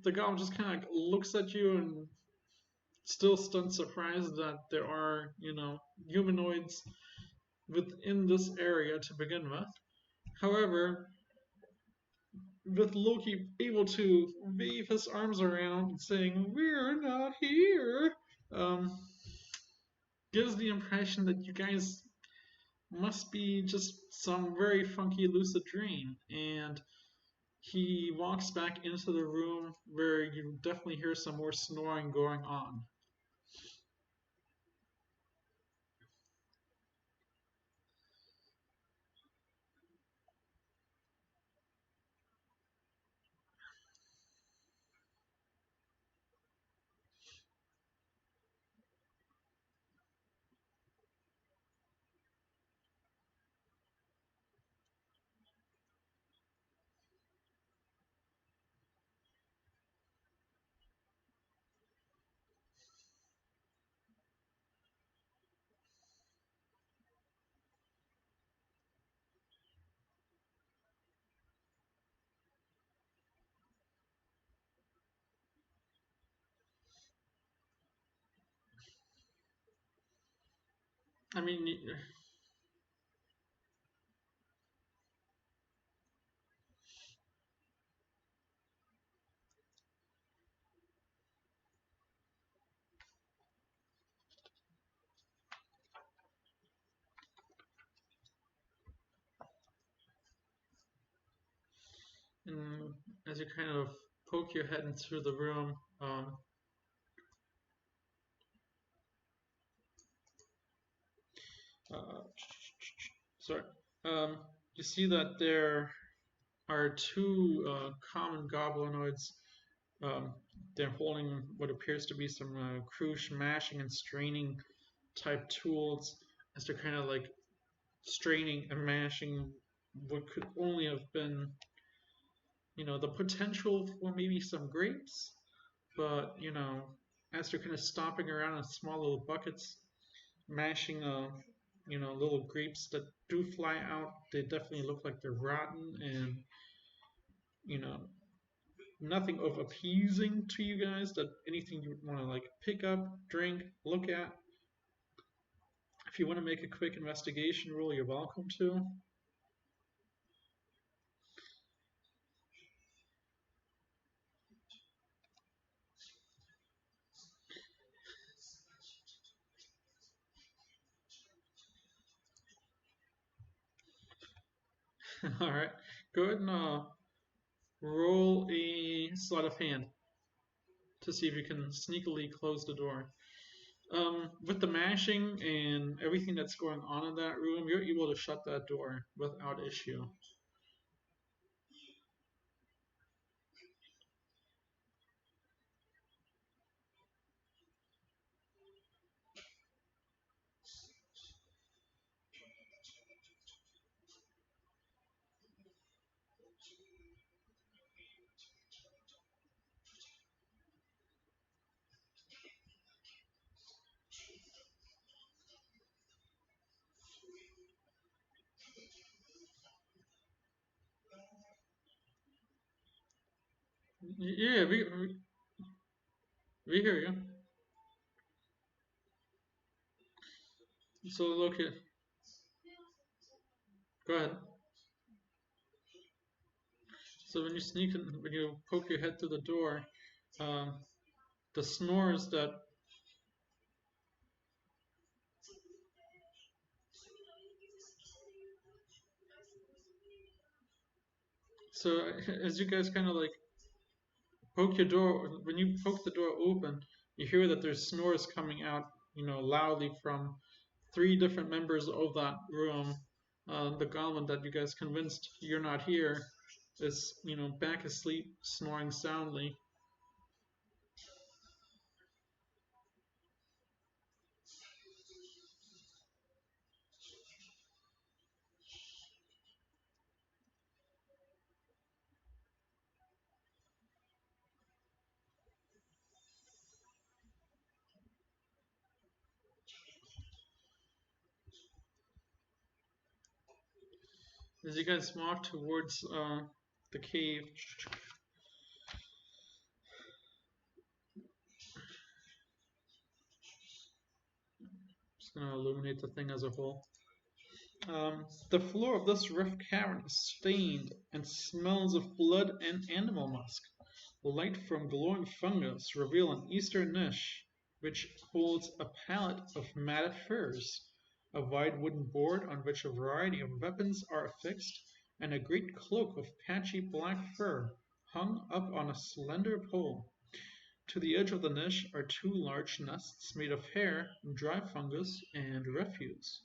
Speaker 1: The goblin just kind of like looks at you and still stunned surprised that there are, humanoids within this area to begin with. However, with Loki able to wave his arms around and saying, "We're not here," um, gives the impression that you guys must be just some very funky lucid dream. And he walks back into the room where you definitely hear some more snoring going on. I mean, as you kind of poke your head into the room, uh, sorry, you see that there are two common goblinoids. They're holding what appears to be some crucial mashing and straining type tools as they're kind of like straining and mashing what could only have been, the potential for maybe some grapes, but as they're kind of stomping around in small little buckets, mashing little grapes that do fly out. They definitely look like they're rotten and you know nothing of appeasing to you guys. That anything you would want to like pick up, drink, look at. If you want to make a quick investigation roll, you're welcome to. All right, go ahead and roll a sleight of hand to see if you can sneakily close the door. With the mashing and everything that's going on in that room, you're able to shut that door without issue. Yeah, we hear you. So look at. Go ahead. So when you sneak in, when you poke your head through the door, um, the snores that So as you guys kind of like poke your door, when you poke the door open, you hear that there's snores coming out, loudly from 3 different members of that room. The goblin that you guys convinced you're not here is, back asleep, snoring soundly. As you guys walk towards the cave, just gonna illuminate the thing as a whole. The floor of this rough cavern is stained and smells of blood and animal musk. Light from glowing fungus reveal an eastern niche, which holds a pallet of matted furs, a wide wooden board on which a variety of weapons are affixed, and a great cloak of patchy black fur hung up on a slender pole. To the edge of the niche are 2 large nests made of hair, dry fungus, and refuse.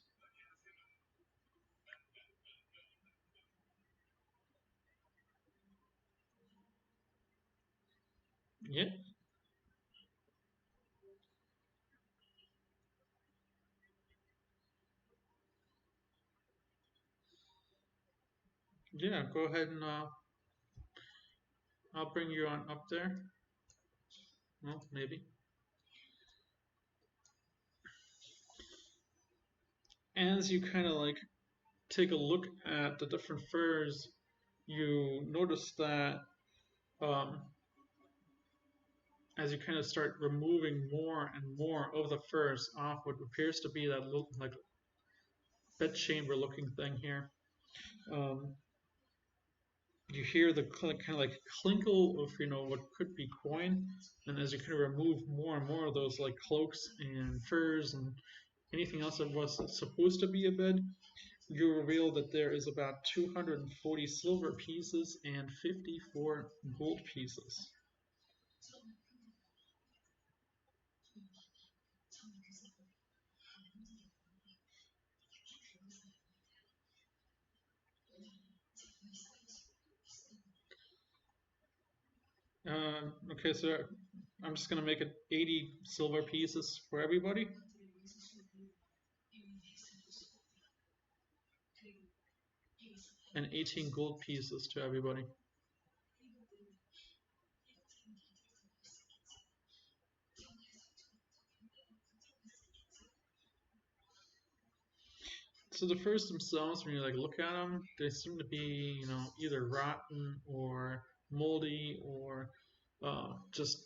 Speaker 1: Yeah. Yeah, go ahead and I'll bring you on up there. Well, maybe. As you kind of like take a look at the different furs, you notice that um, as you kind of start removing more and more of the furs off what appears to be that little like bedchamber looking thing here, um, you hear the kind of like clinkle of what could be coin, and as you kind of remove more and more of those like cloaks and furs and anything else that was supposed to be a bed, you reveal that there is about 240 silver pieces and 54 gold pieces. Okay, so I'm just gonna make it 80 silver pieces for everybody. And 18 gold pieces to everybody. So the furs themselves, when you like look at them, they seem to be, either rotten or moldy or just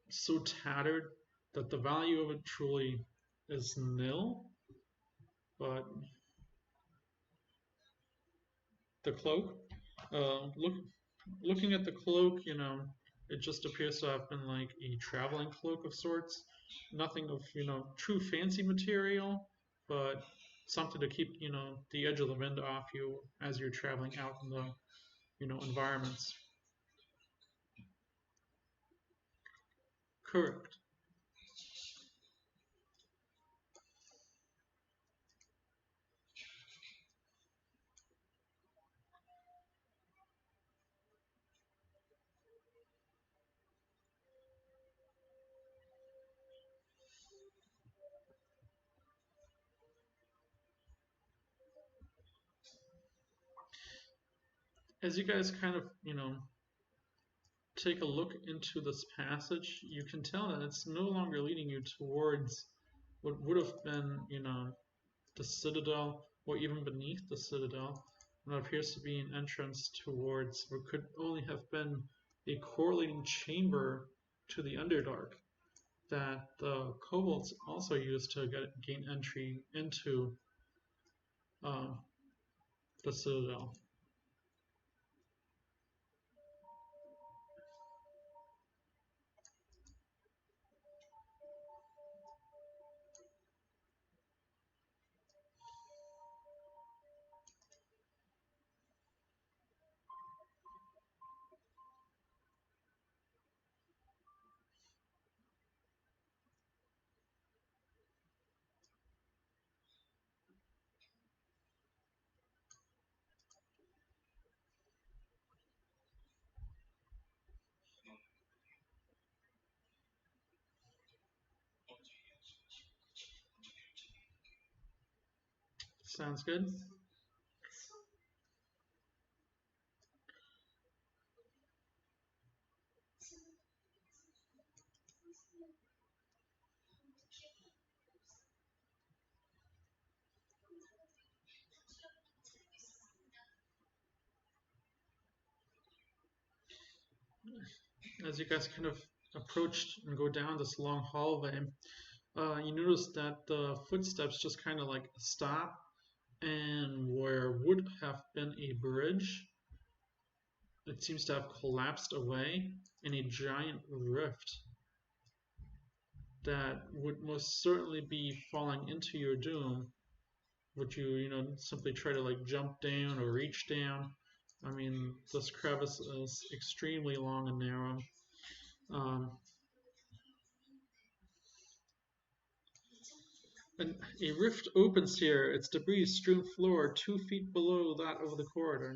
Speaker 1: so tattered that the value of it truly is nil. But the cloak, looking at the cloak, it just appears to have been like a traveling cloak of sorts. Nothing of, true fancy material, but something to keep, the edge of the wind off you as you're traveling out in the, environments. Correct. As you guys kind of, take a look into this passage, you can tell that it's no longer leading you towards what would have been, the citadel, or even beneath the citadel. And it appears to be an entrance towards what could only have been a correlating chamber to the Underdark that the kobolds also used to gain entry into the citadel. Sounds good. As you guys kind of approach and go down this long hallway, you notice that the footsteps just kind of like stop, and where would have been a bridge, it seems to have collapsed away in a giant rift that would most certainly be falling into your doom. Would you simply try to like jump down or reach down? I mean, this crevice is extremely long and narrow. A rift opens here, its debris strewn floor 2 feet below that of the corridor.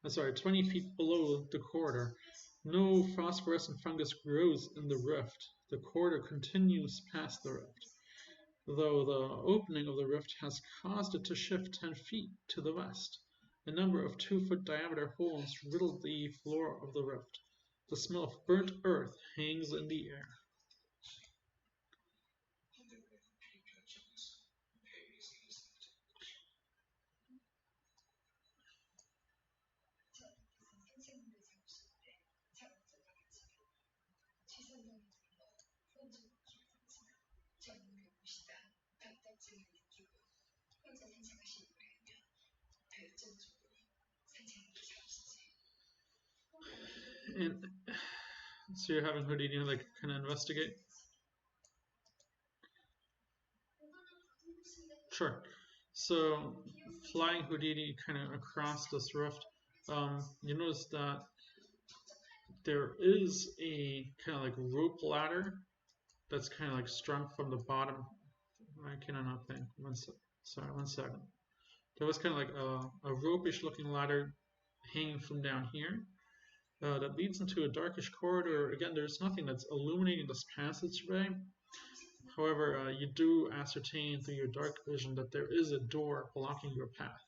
Speaker 1: 20 feet below the corridor. No phosphorescent fungus grows in the rift. The corridor continues past the rift, though the opening of the rift has caused it to shift 10 feet to the west. A number of 2-foot diameter holes riddle the floor of the rift. The smell of burnt earth hangs in the air. And so you're having Houdini like kind of investigate? Sure. So flying Houdini kind of across this rift, you notice that there is a kind of like rope ladder that's kind of like strung from the bottom. I cannot think. One second. There was kind of like a rope-ish looking ladder hanging from down here that leads into a darkish corridor. Again, there's nothing that's illuminating this passageway. However, you do ascertain through your dark vision that there is a door blocking your path.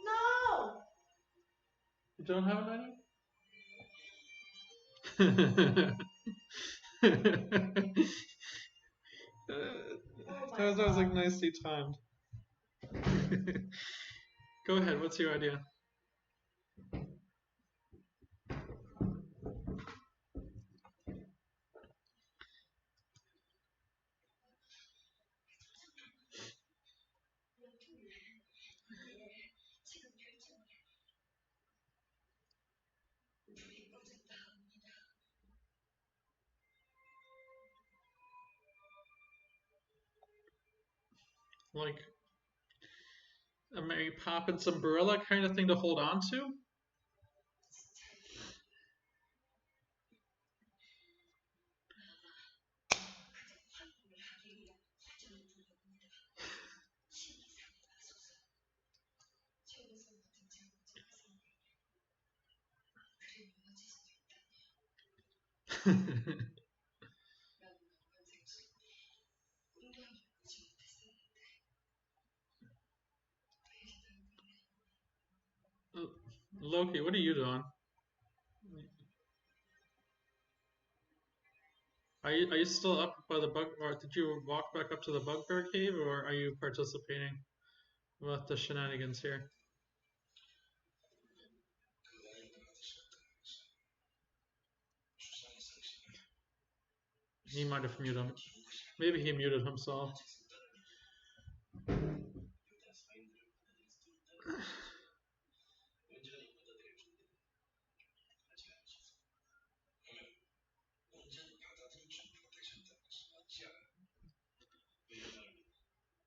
Speaker 5: No!
Speaker 1: You don't have an idea? That was like nicely timed. Go ahead, what's your idea? Like a Mary Poppins umbrella kind of thing to hold on to? Loki, what are you doing? Are you still up by the bug, or did you walk back up to the Bugbear cave, or are you participating with the shenanigans here? He might have muted him. Maybe he muted himself.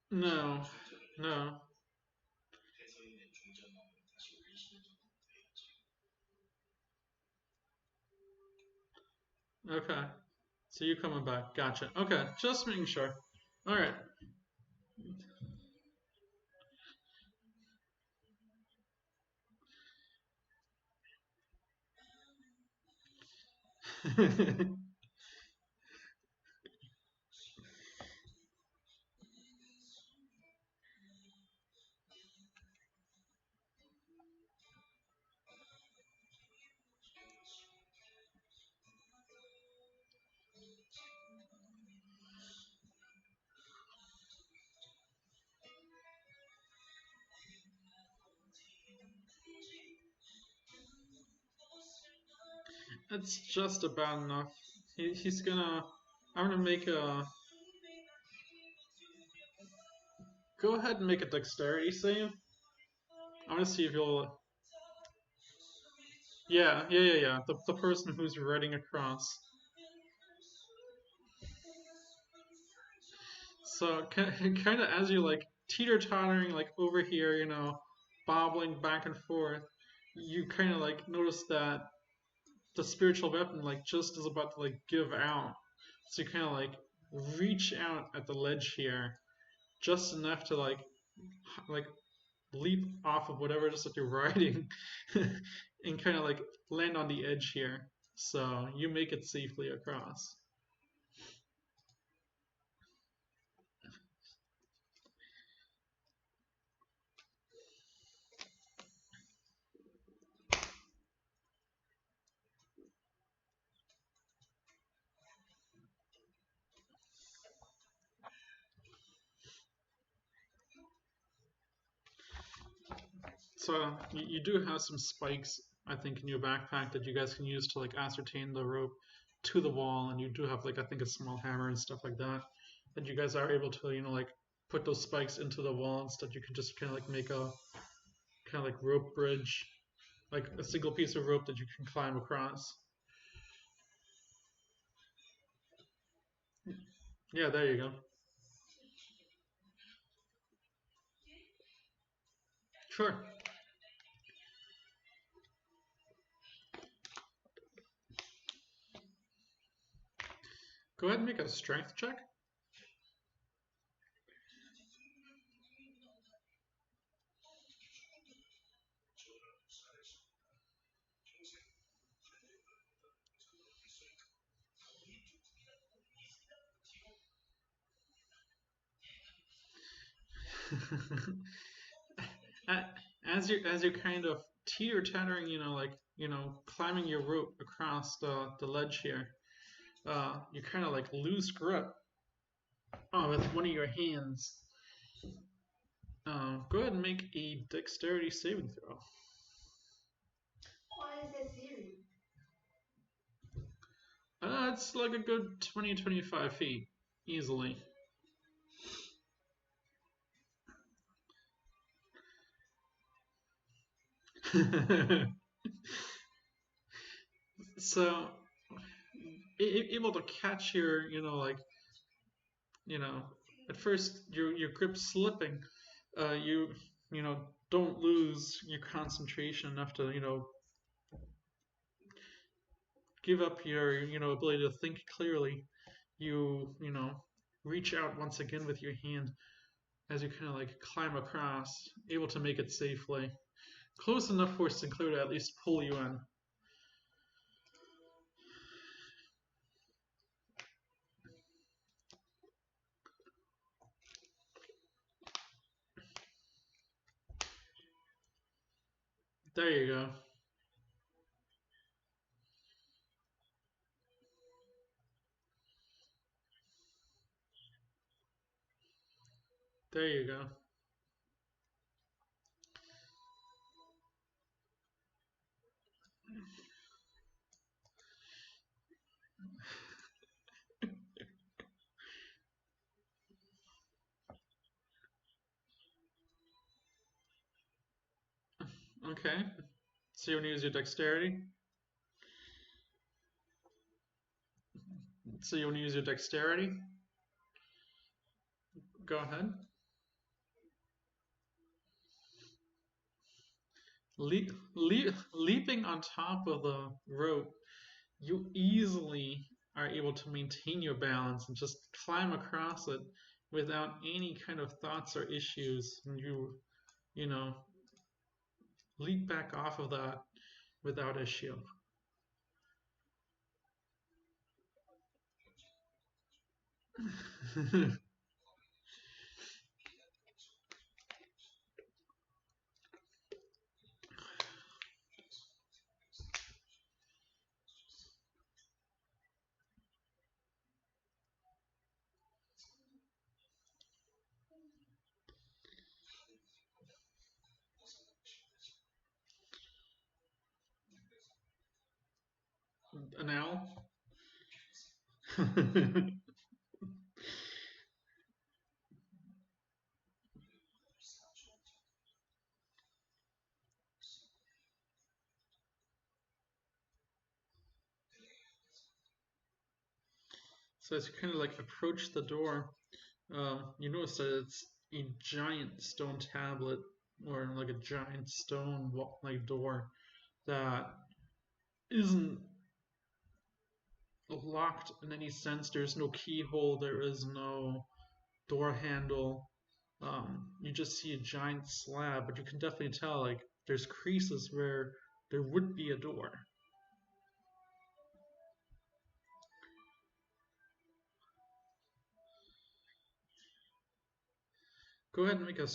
Speaker 1: No, no. Okay. So you coming back. Gotcha. Okay, just making sure. Alright. That's just about enough. He's gonna. I'm gonna make a. Go ahead and make a dexterity save. I'm gonna see if you'll. Yeah. The person who's riding across. So kind of as you like teeter-tottering like over here, bobbling back and forth, you kind of like notice that the spiritual weapon like just is about to like give out. So you kind of like reach out at the ledge here, just enough to like leap off of whatever it is that you're riding, and kind of like land on the edge here. So you make it safely across. So you do have some spikes, I think, in your backpack that you guys can use to like ascertain the rope to the wall, and you do have like I think a small hammer and stuff like that. That you guys are able to like put those spikes into the wall instead. You can just kind of like make a kind of like rope bridge, like a single piece of rope that you can climb across. Yeah, there you go. Sure. Go ahead and make a strength check. As you're kind of teeter tottering, climbing your rope across the ledge here, you kind of like lose grip with one of your hands. Go ahead and make a dexterity saving throw.
Speaker 5: Why is that serious?
Speaker 1: It's like a good 20-25 feet, easily. So, able to catch at first your grip slipping, you don't lose your concentration enough to give up your ability to think clearly. You reach out once again with your hand as you kind of like climb across, able to make it safely, close enough for Sinclair to at least pull you in. There you go. There you go. Okay. So you want to use your dexterity? So you want to use your dexterity? Go ahead. Leaping on top of the rope, you easily are able to maintain your balance and just climb across it without any kind of thoughts or issues. And you know, leap back off of that without issue. An owl? So as you kind of like approach the door, you notice that it's a giant stone tablet or like a giant stone like door that isn't locked in any sense. There's no keyhole, there is no door handle. You just see a giant slab, but you can definitely tell like there's creases where there would be a door. Go ahead and make a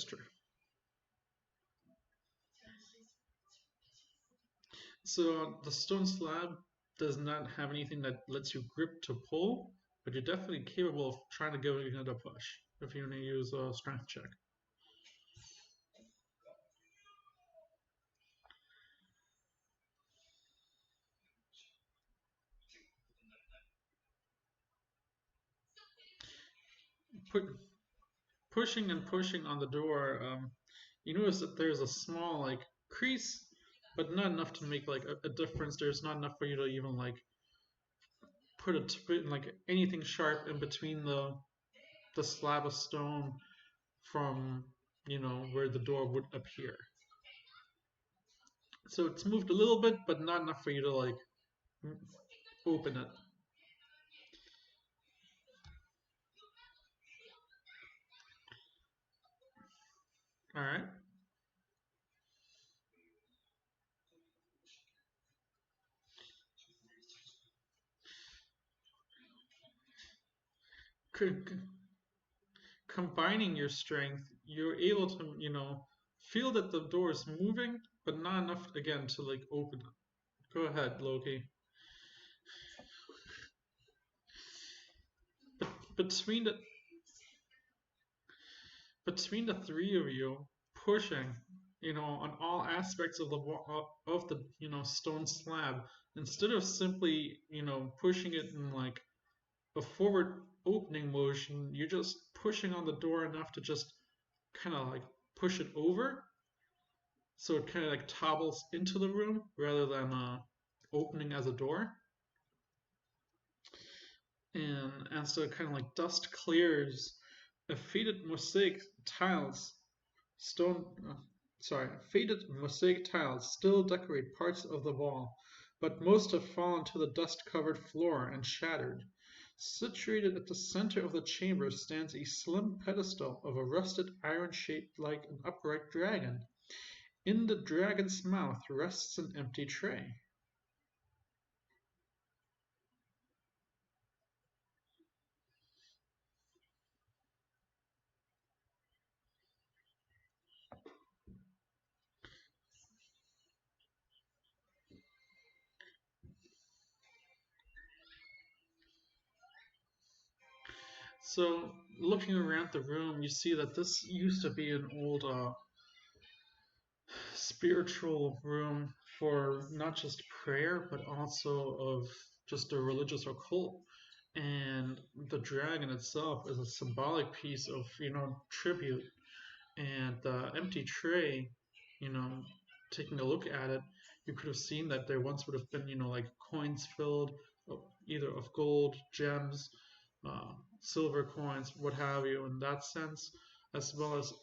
Speaker 1: So the stone slab does not have anything that lets you grip to pull, but you're definitely capable of trying to give it another push if you want to use a strength check. Pushing and pushing on the door, you notice that there's a small like crease, but not enough to make like a difference. There's not enough for you to even like put like anything sharp in between the slab of stone from where the door would appear. So it's moved a little bit, but not enough for you to like open it. All right. Combining your strength, you're able to, feel that the door is moving, but not enough again to like open it. Go ahead, Loki. Between the between the three of you pushing, on all aspects of the stone slab, instead of simply, pushing it in like a forward opening motion, you're just pushing on the door enough to just kind of like push it over, so it kind of like topbles into the room rather than opening as a door. And as the kind of like dust clears, a faded mosaic tiles, stone, faded mosaic tiles still decorate parts of the wall, but most have fallen to the dust-covered floor and shattered. Situated at the center of the chamber stands a slim pedestal of a rusted iron shaped like an upright dragon. In the dragon's mouth rests an empty tray. So looking around the room, you see that this used to be an old spiritual room for not just prayer, but also of just a religious occult. And the dragon itself is a symbolic piece of, tribute. And the empty tray, taking a look at it, you could have seen that there once would have been, like coins filled, either of gold, gems, silver coins, what have you, in that sense, as well as,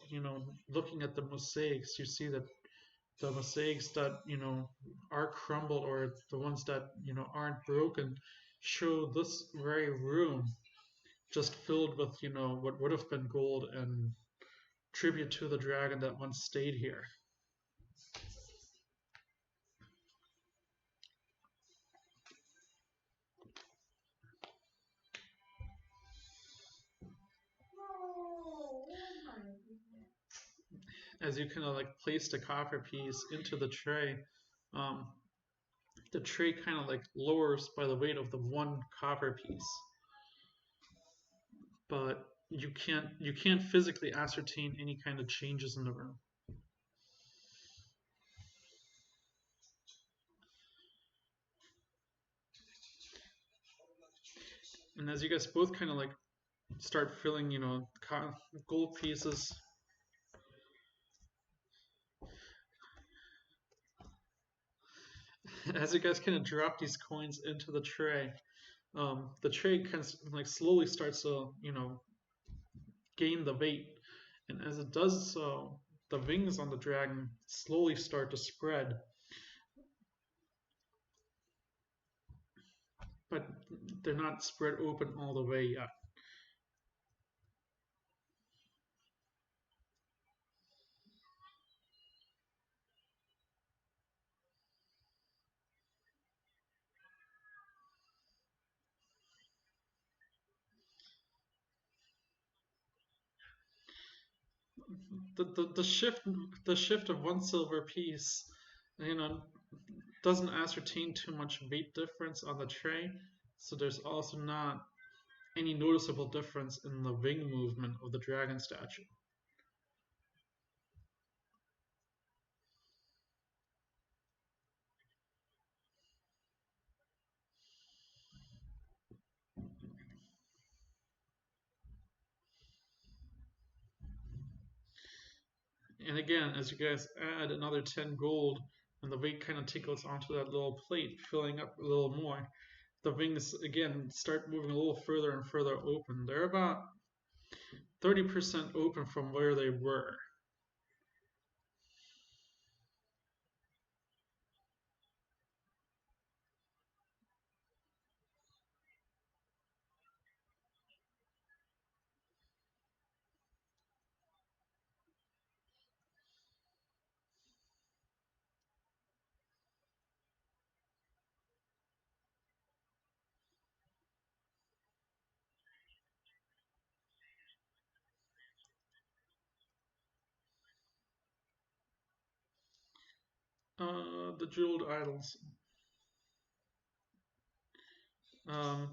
Speaker 1: looking at the mosaics, you see that the mosaics that, are crumbled, or the ones that, aren't broken, show this very room just filled with, what would have been gold and tribute to the dragon that once stayed here. As you kind of like place the copper piece into um, the tray kind of like lowers by the weight of the one copper piece. But you can't physically ascertain any kind of changes in the room. And as you guys both kind of like start filling, gold pieces, as you guys kind of drop these coins into the tray kind of like slowly starts to, gain the weight. And as it does so, the wings on the dragon slowly start to spread. But they're not spread open all the way yet. The shift of one silver piece, you know, doesn't ascertain too much weight difference on the tray, so there's also not any noticeable difference in the wing movement of the dragon statue. And again, as you guys add another 10 gold, and the weight kind of tickles onto that little plate, filling up a little more, the wings again start moving a little further and further open. They're about 30% open from where they were. The jeweled idols. Um,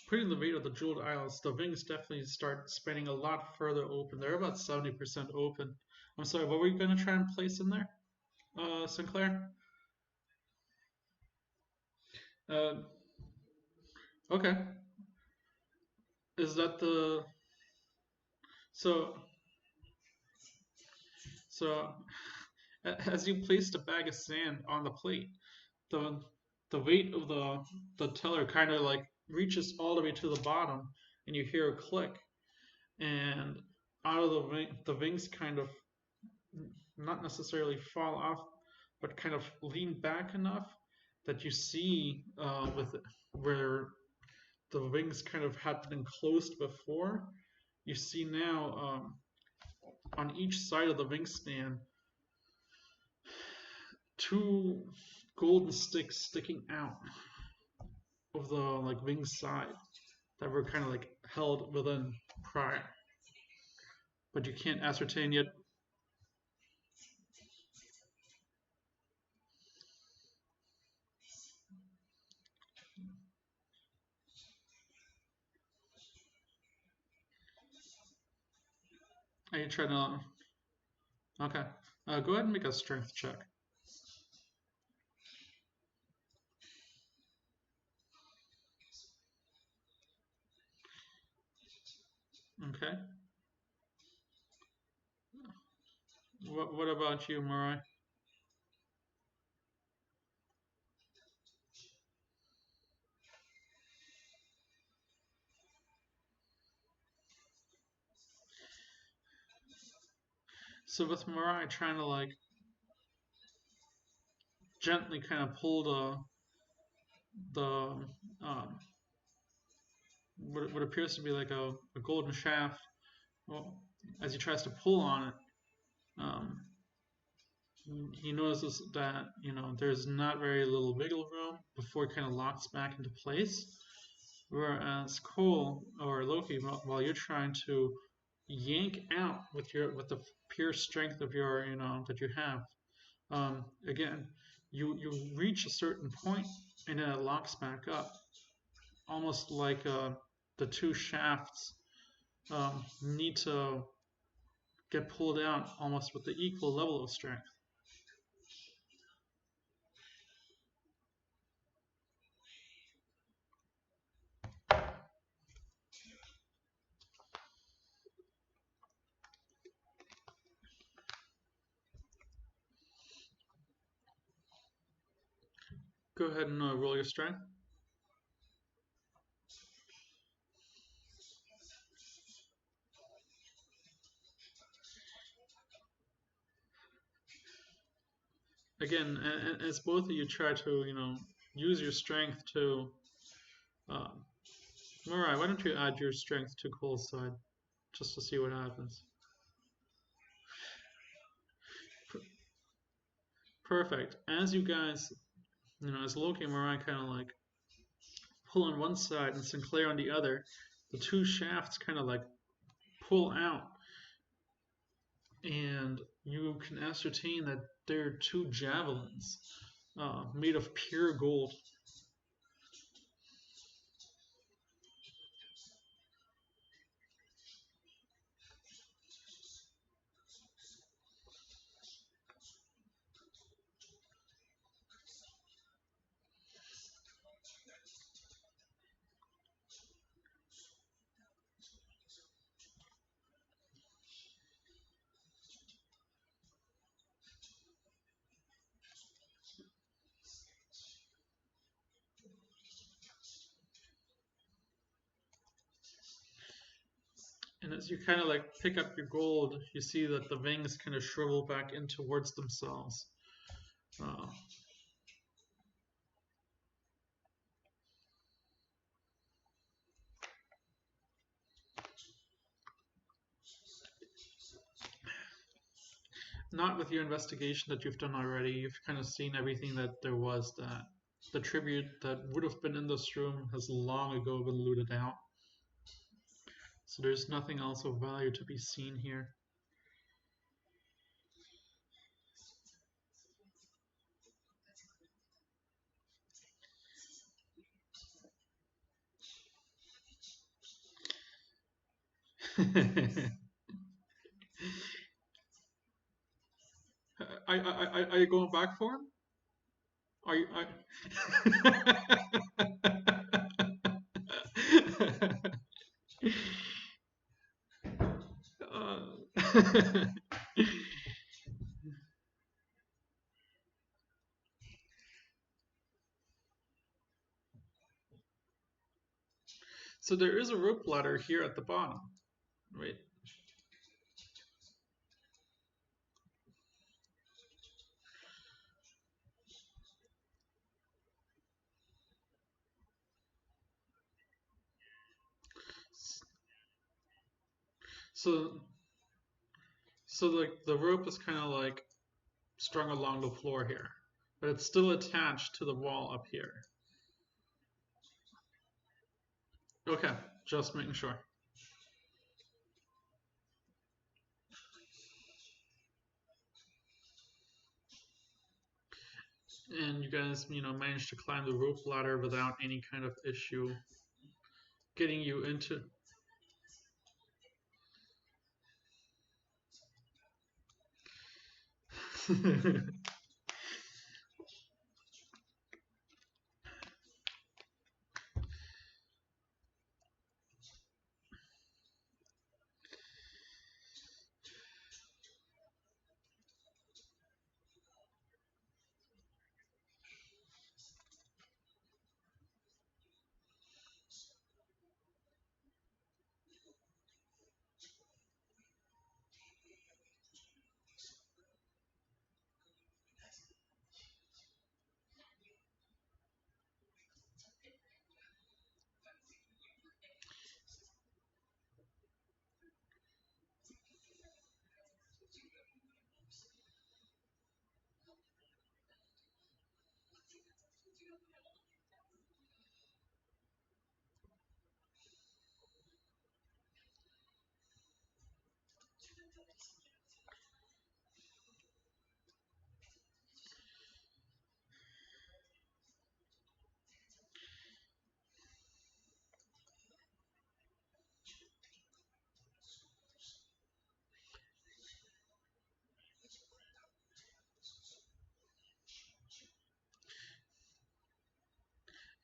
Speaker 1: Putting the weight of the jeweled idols, the wings definitely start spreading a lot further open. They're about 70% open. I'm sorry, what were you going to try and place in there, Sinclair? Uh, okay. Is that the so so as you place the bag of sand on the plate, the the weight of the teller kind of like reaches all the way to the bottom, and you hear a click, and out of the wings kind of not necessarily fall off, but kind of lean back enough that you see with where the wings kind of had been closed before. You see now on each side of the wingspan two golden sticks sticking out of the like wing side that were kind of like held within prior, but you can't ascertain yet. you try to... Okay. Go ahead and make a strength check. Okay. What about you, Mirai? So with Mirai trying to like gently kind of pull the what appears to be like a golden shaft, well, as he tries to pull on it, um, he notices that there's not very little wiggle room before it kind of locks back into place. Whereas Cole or Loki, while you're trying to yank out with the pure strength of your that you have, again you reach a certain point and then it locks back up, almost like the two shafts need to get pulled out almost with the equal level of strength. Go ahead and roll your strength. Again, as both of you try to use your strength to Mirai, why don't you add your strength to Cole's side just to see what happens. Perfect. As you guys, as Loki and Mirai kind of like pull on one side and Sinclair on the other, the two shafts kind of like pull out, and you can ascertain that they're two javelins made of pure gold. And as you kind of like pick up your gold, you see that the wings kind of shrivel back in towards themselves. Not with your investigation that you've done already. You've kind of seen everything that there was. That the tribute that would have been in this room has long ago been looted out. So there's nothing else of value to be seen here. Are you going back for him? Are you? So there is a rope ladder here at the bottom, right? So like the rope is kind of like strung along the floor here, but it's still attached to the wall up here. Okay, just making sure. And you guys, managed to climb the rope ladder without any kind of issue, getting you into.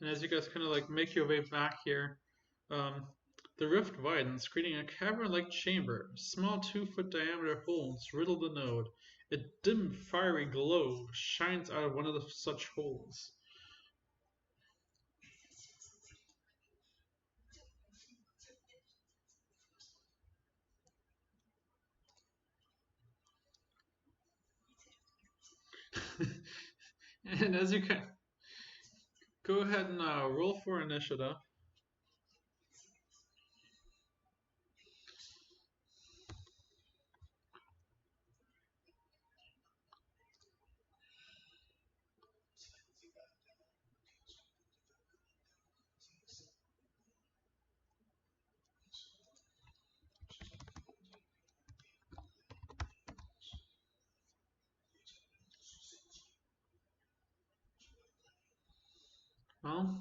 Speaker 1: And as you guys kind of like make your way back here, the rift widens, creating a cavern-like chamber. Small 2-foot diameter holes riddle the node. A dim, fiery glow shines out of one of such holes. And as you can go ahead and roll for initiative. Well,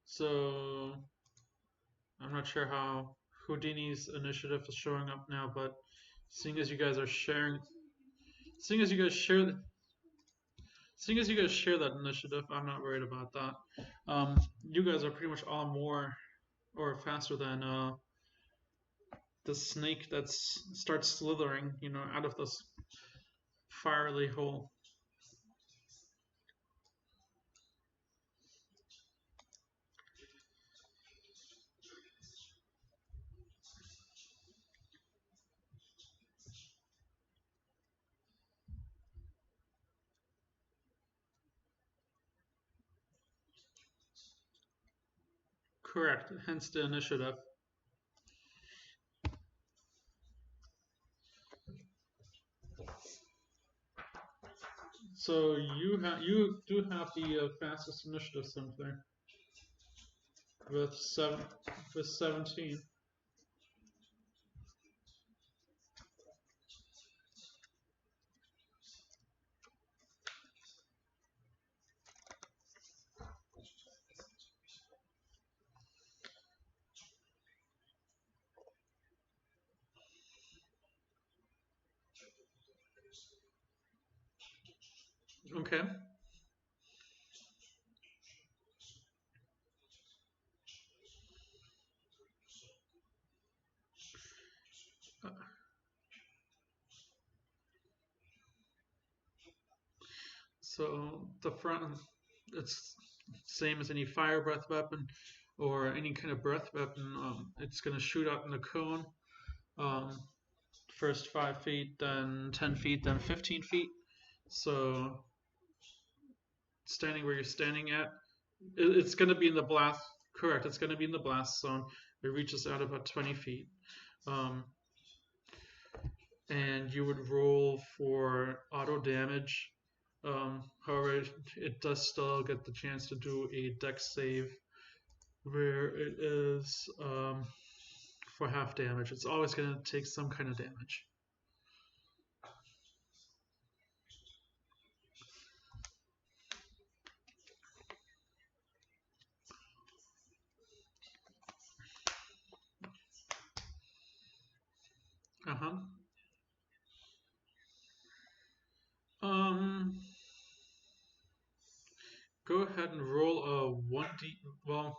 Speaker 1: so I'm not sure how Houdini's initiative is showing up now, but seeing as you guys are sharing, seeing as you guys share, seeing as you guys share that initiative, I'm not worried about that. You guys are pretty much all more or faster than the snake that starts slithering, out of this fiery hole. Correct, hence the initiative. So you do have the fastest initiative, Sinclair, with 17. Okay. So the front, it's same as any fire breath weapon or any kind of breath weapon. It's gonna shoot out in a cone. Um, First 5 feet, then 10 feet, then 15 feet. So standing where you're standing at, it's gonna be in the blast. Correct. It's gonna be in the blast zone. It reaches out about 20 feet. And you would roll for auto damage. However, it does still get the chance to do a dex save where it is for half damage. It's always going to take some kind of damage. go ahead and roll a 1d. Well,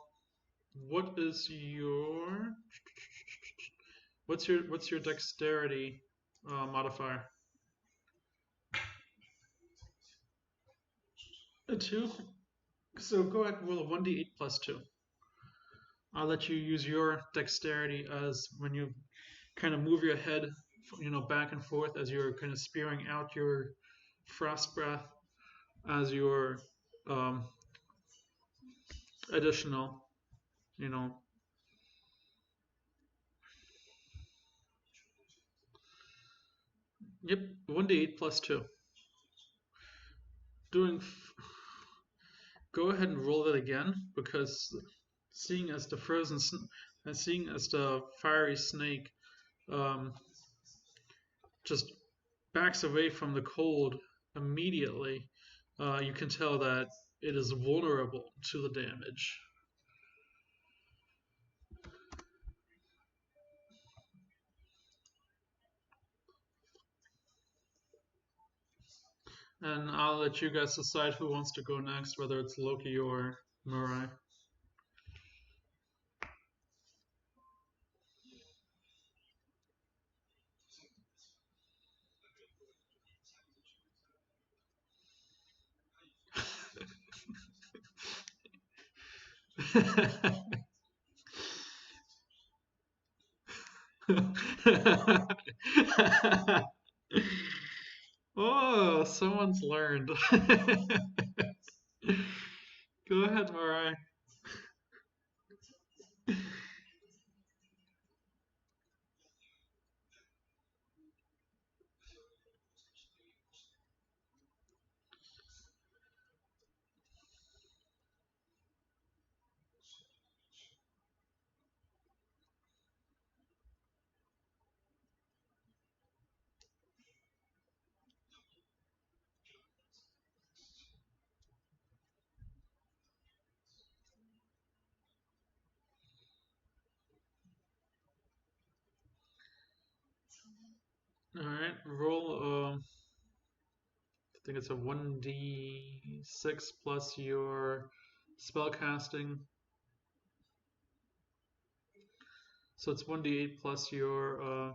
Speaker 1: what is your what's your dexterity modifier? A 2. So go ahead and roll a 1d8 plus 2. I'll let you use your dexterity as when you kind of move your head, back and forth as you're kind of spewing out your frost breath as your additional, Yep, 1d8 plus 2. Go ahead and roll it again, because seeing as the fiery snake just backs away from the cold immediately, you can tell that it is vulnerable to the damage. And I'll let you guys decide who wants to go next, whether it's Loki or Mirai. Oh, someone's learned. Go ahead, Mirai. Alright, roll I think it's a 1d6 plus your spellcasting. So it's 1d8 plus your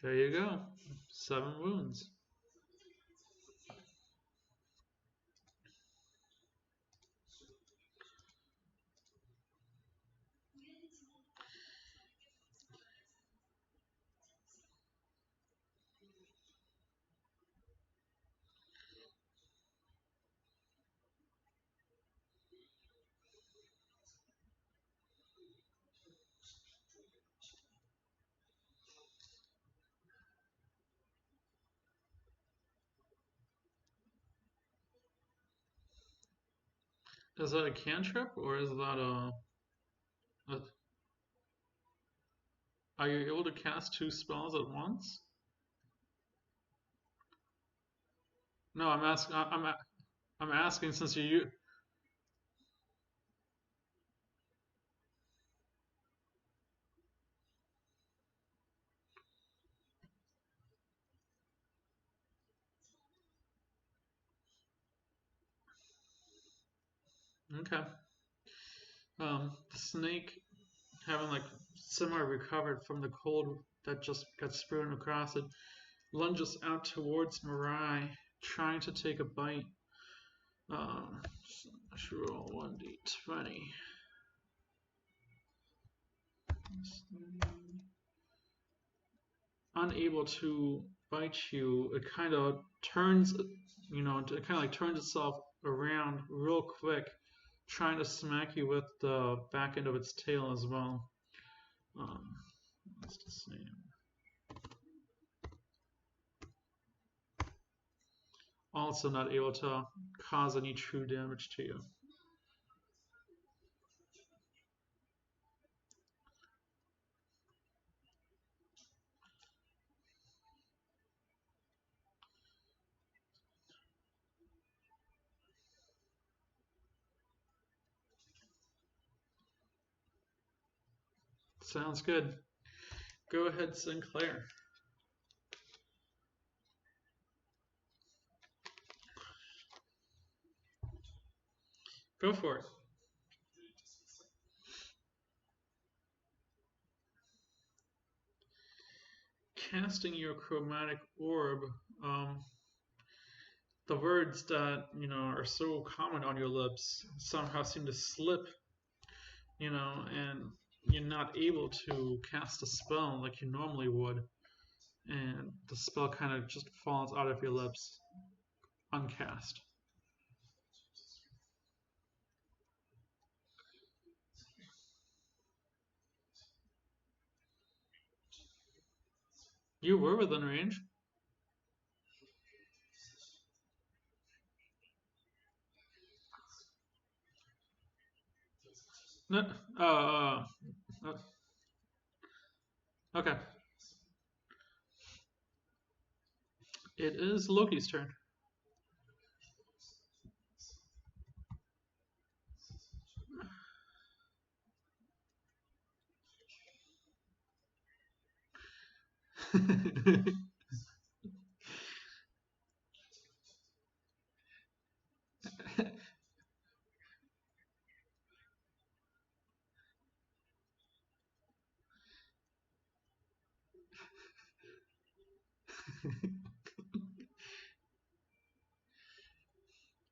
Speaker 1: there you go. 7 wounds. Is that a cantrip or is that a are you able to cast 2 spells at once? No, I'm asking since you okay. The snake, having like semi recovered from the cold that just got spewed across it, lunges out towards Mirai, trying to take a bite. I should roll 1d20. Unable to bite you, it kind of turns, it kind of like turns itself around real quick, trying to smack you with the back end of its tail as well. That's the same. Also not able to cause any true damage to you. Sounds good. Go ahead, Sinclair. Go for it. Casting your chromatic orb. The words that are so common on your lips somehow seem to slip, and you're not able to cast a spell like you normally would, and the spell kind of just falls out of your lips, uncast. You were within range. No, okay. It is Loki's turn.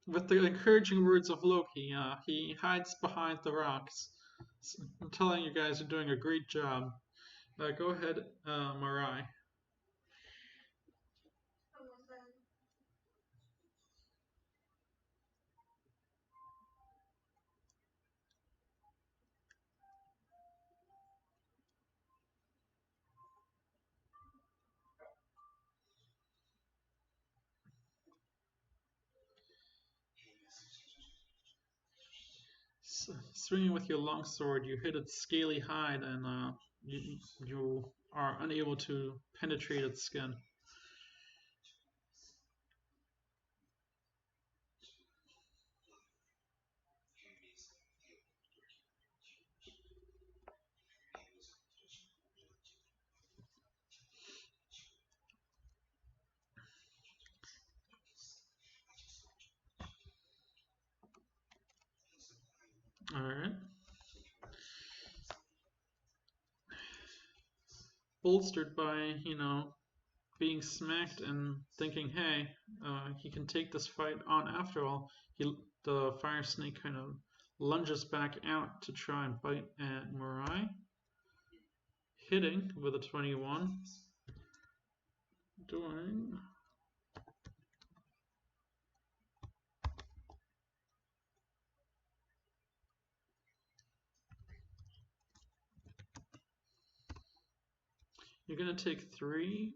Speaker 1: With the encouraging words of Loki, he hides behind the rocks, telling you guys are doing a great job. Go ahead, Mirai. Swinging with your longsword, you hit its scaly hide, and you are unable to penetrate its skin. All right. Bolstered by being smacked and thinking, hey, he can take this fight on after all. The fire snake kind of lunges back out to try and bite at Mirai, hitting with a 21, doing. You're gonna take 3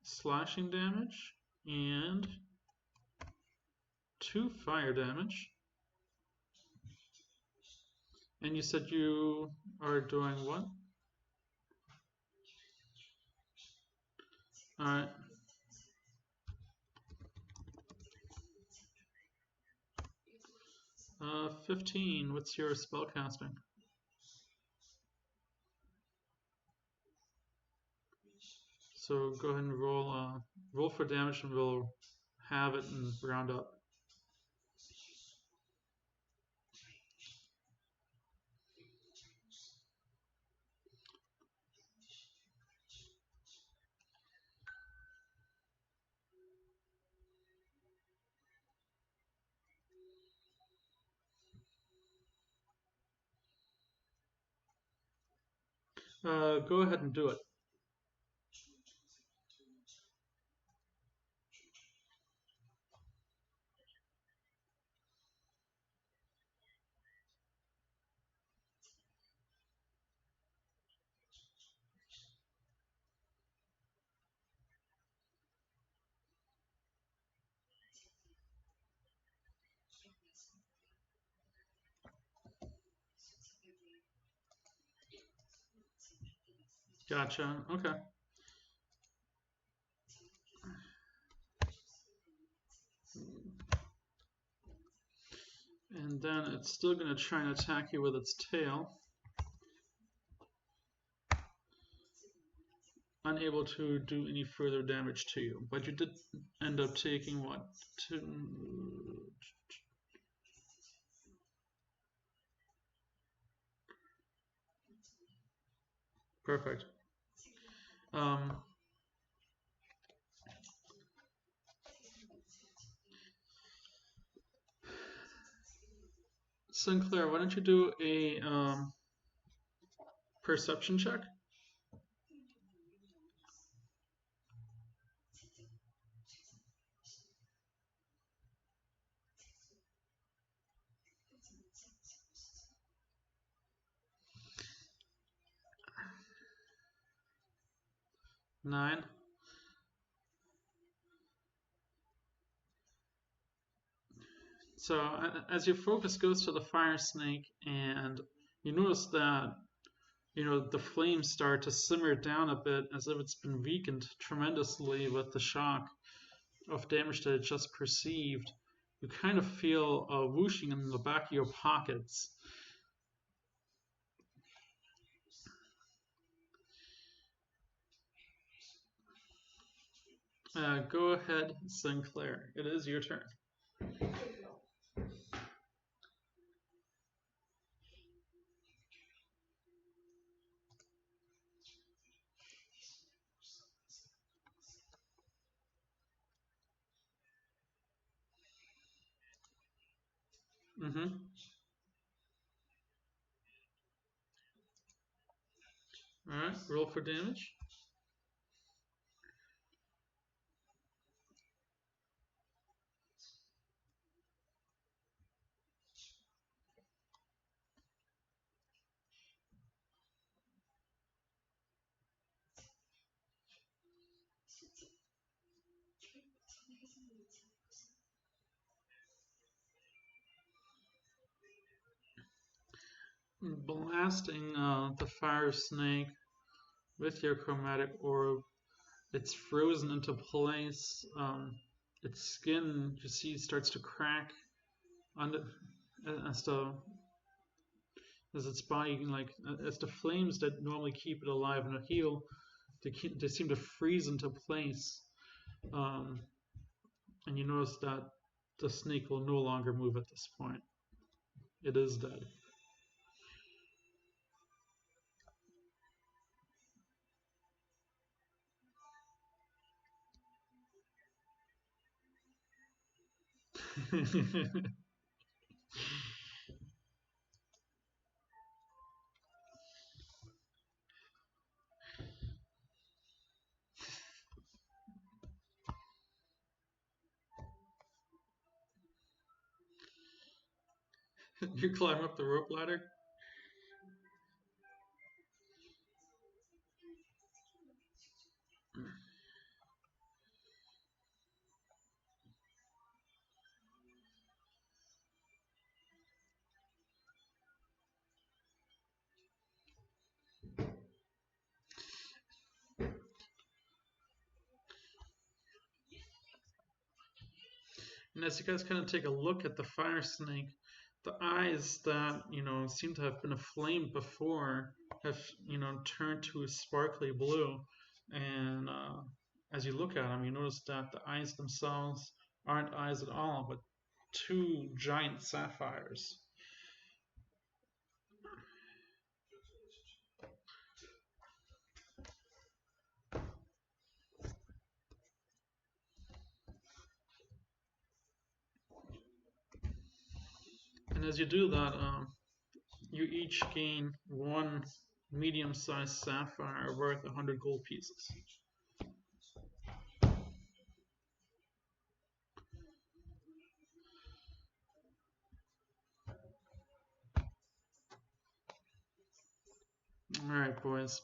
Speaker 1: slashing damage and 2 fire damage. And you said you are doing what? Alright. 15. What's your spell casting? So go ahead and roll for damage, and we'll have it and round up. Go ahead and do it. Gotcha. Okay. And then it's still going to try and attack you with its tail. Unable to do any further damage to you. But you did end up taking what? Perfect. Sinclair, why don't you do a perception check? Nine. So as your focus goes to the fire snake, and you notice that the flames start to simmer down a bit, as if it's been weakened tremendously with the shock of damage that it just perceived. You kind of feel a whooshing in the back of your pockets. Go ahead, Sinclair. It is your turn. Mm-hmm. Alright, roll for damage. Blasting the fire snake with your chromatic orb. It's frozen into place. Its skin, you see, starts to crack under as its body, as the flames that normally keep it alive and heal, they seem to freeze into place. And you notice that the snake will no longer move at this point. It is dead. You climb up the rope ladder. And as you guys kind of take a look at the fire snake, the eyes that seem to have been aflame before have turned to a sparkly blue, and as you look at them, you notice that the eyes themselves aren't eyes at all, but two giant sapphires. And as you do that, you each gain one medium-sized sapphire worth 100 gold pieces. Alright, boys.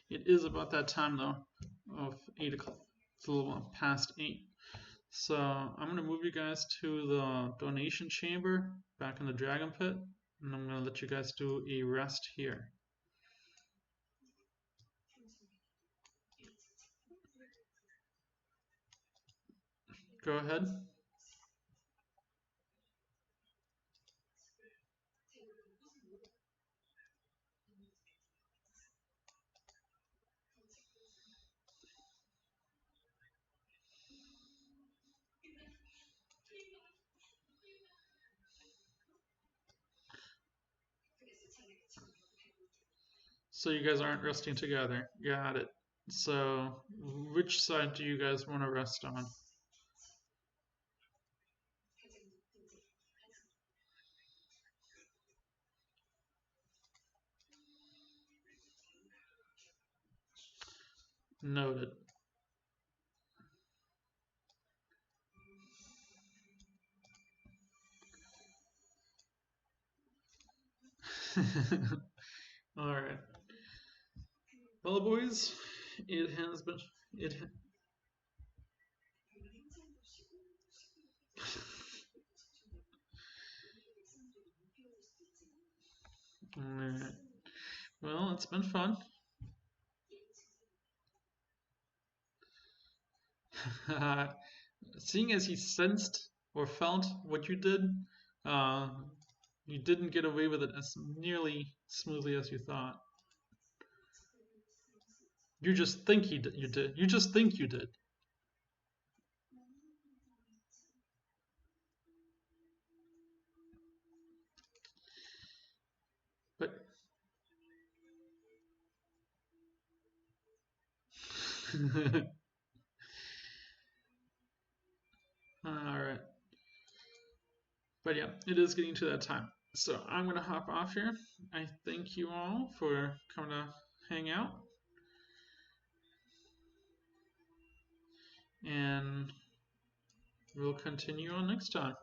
Speaker 1: It is about that time, though, of 8 o'clock. It's a little past 8. So I'm going to move you guys to the donation chamber back in the dragon pit, and I'm going to let you guys do a rest here. Go ahead. So you guys aren't resting together. Got it. So which side do you guys want to rest on? Noted. All right. Well, boys, it has been it. All right. Well, it's been fun. Seeing as he sensed or felt what you did, uh, you didn't get away with it as nearly smoothly as you thought. You just think you did. You just think you did. But all right. But yeah, it is getting to that time. So I'm gonna hop off here. I thank you all for coming to hang out. And we'll continue on next time.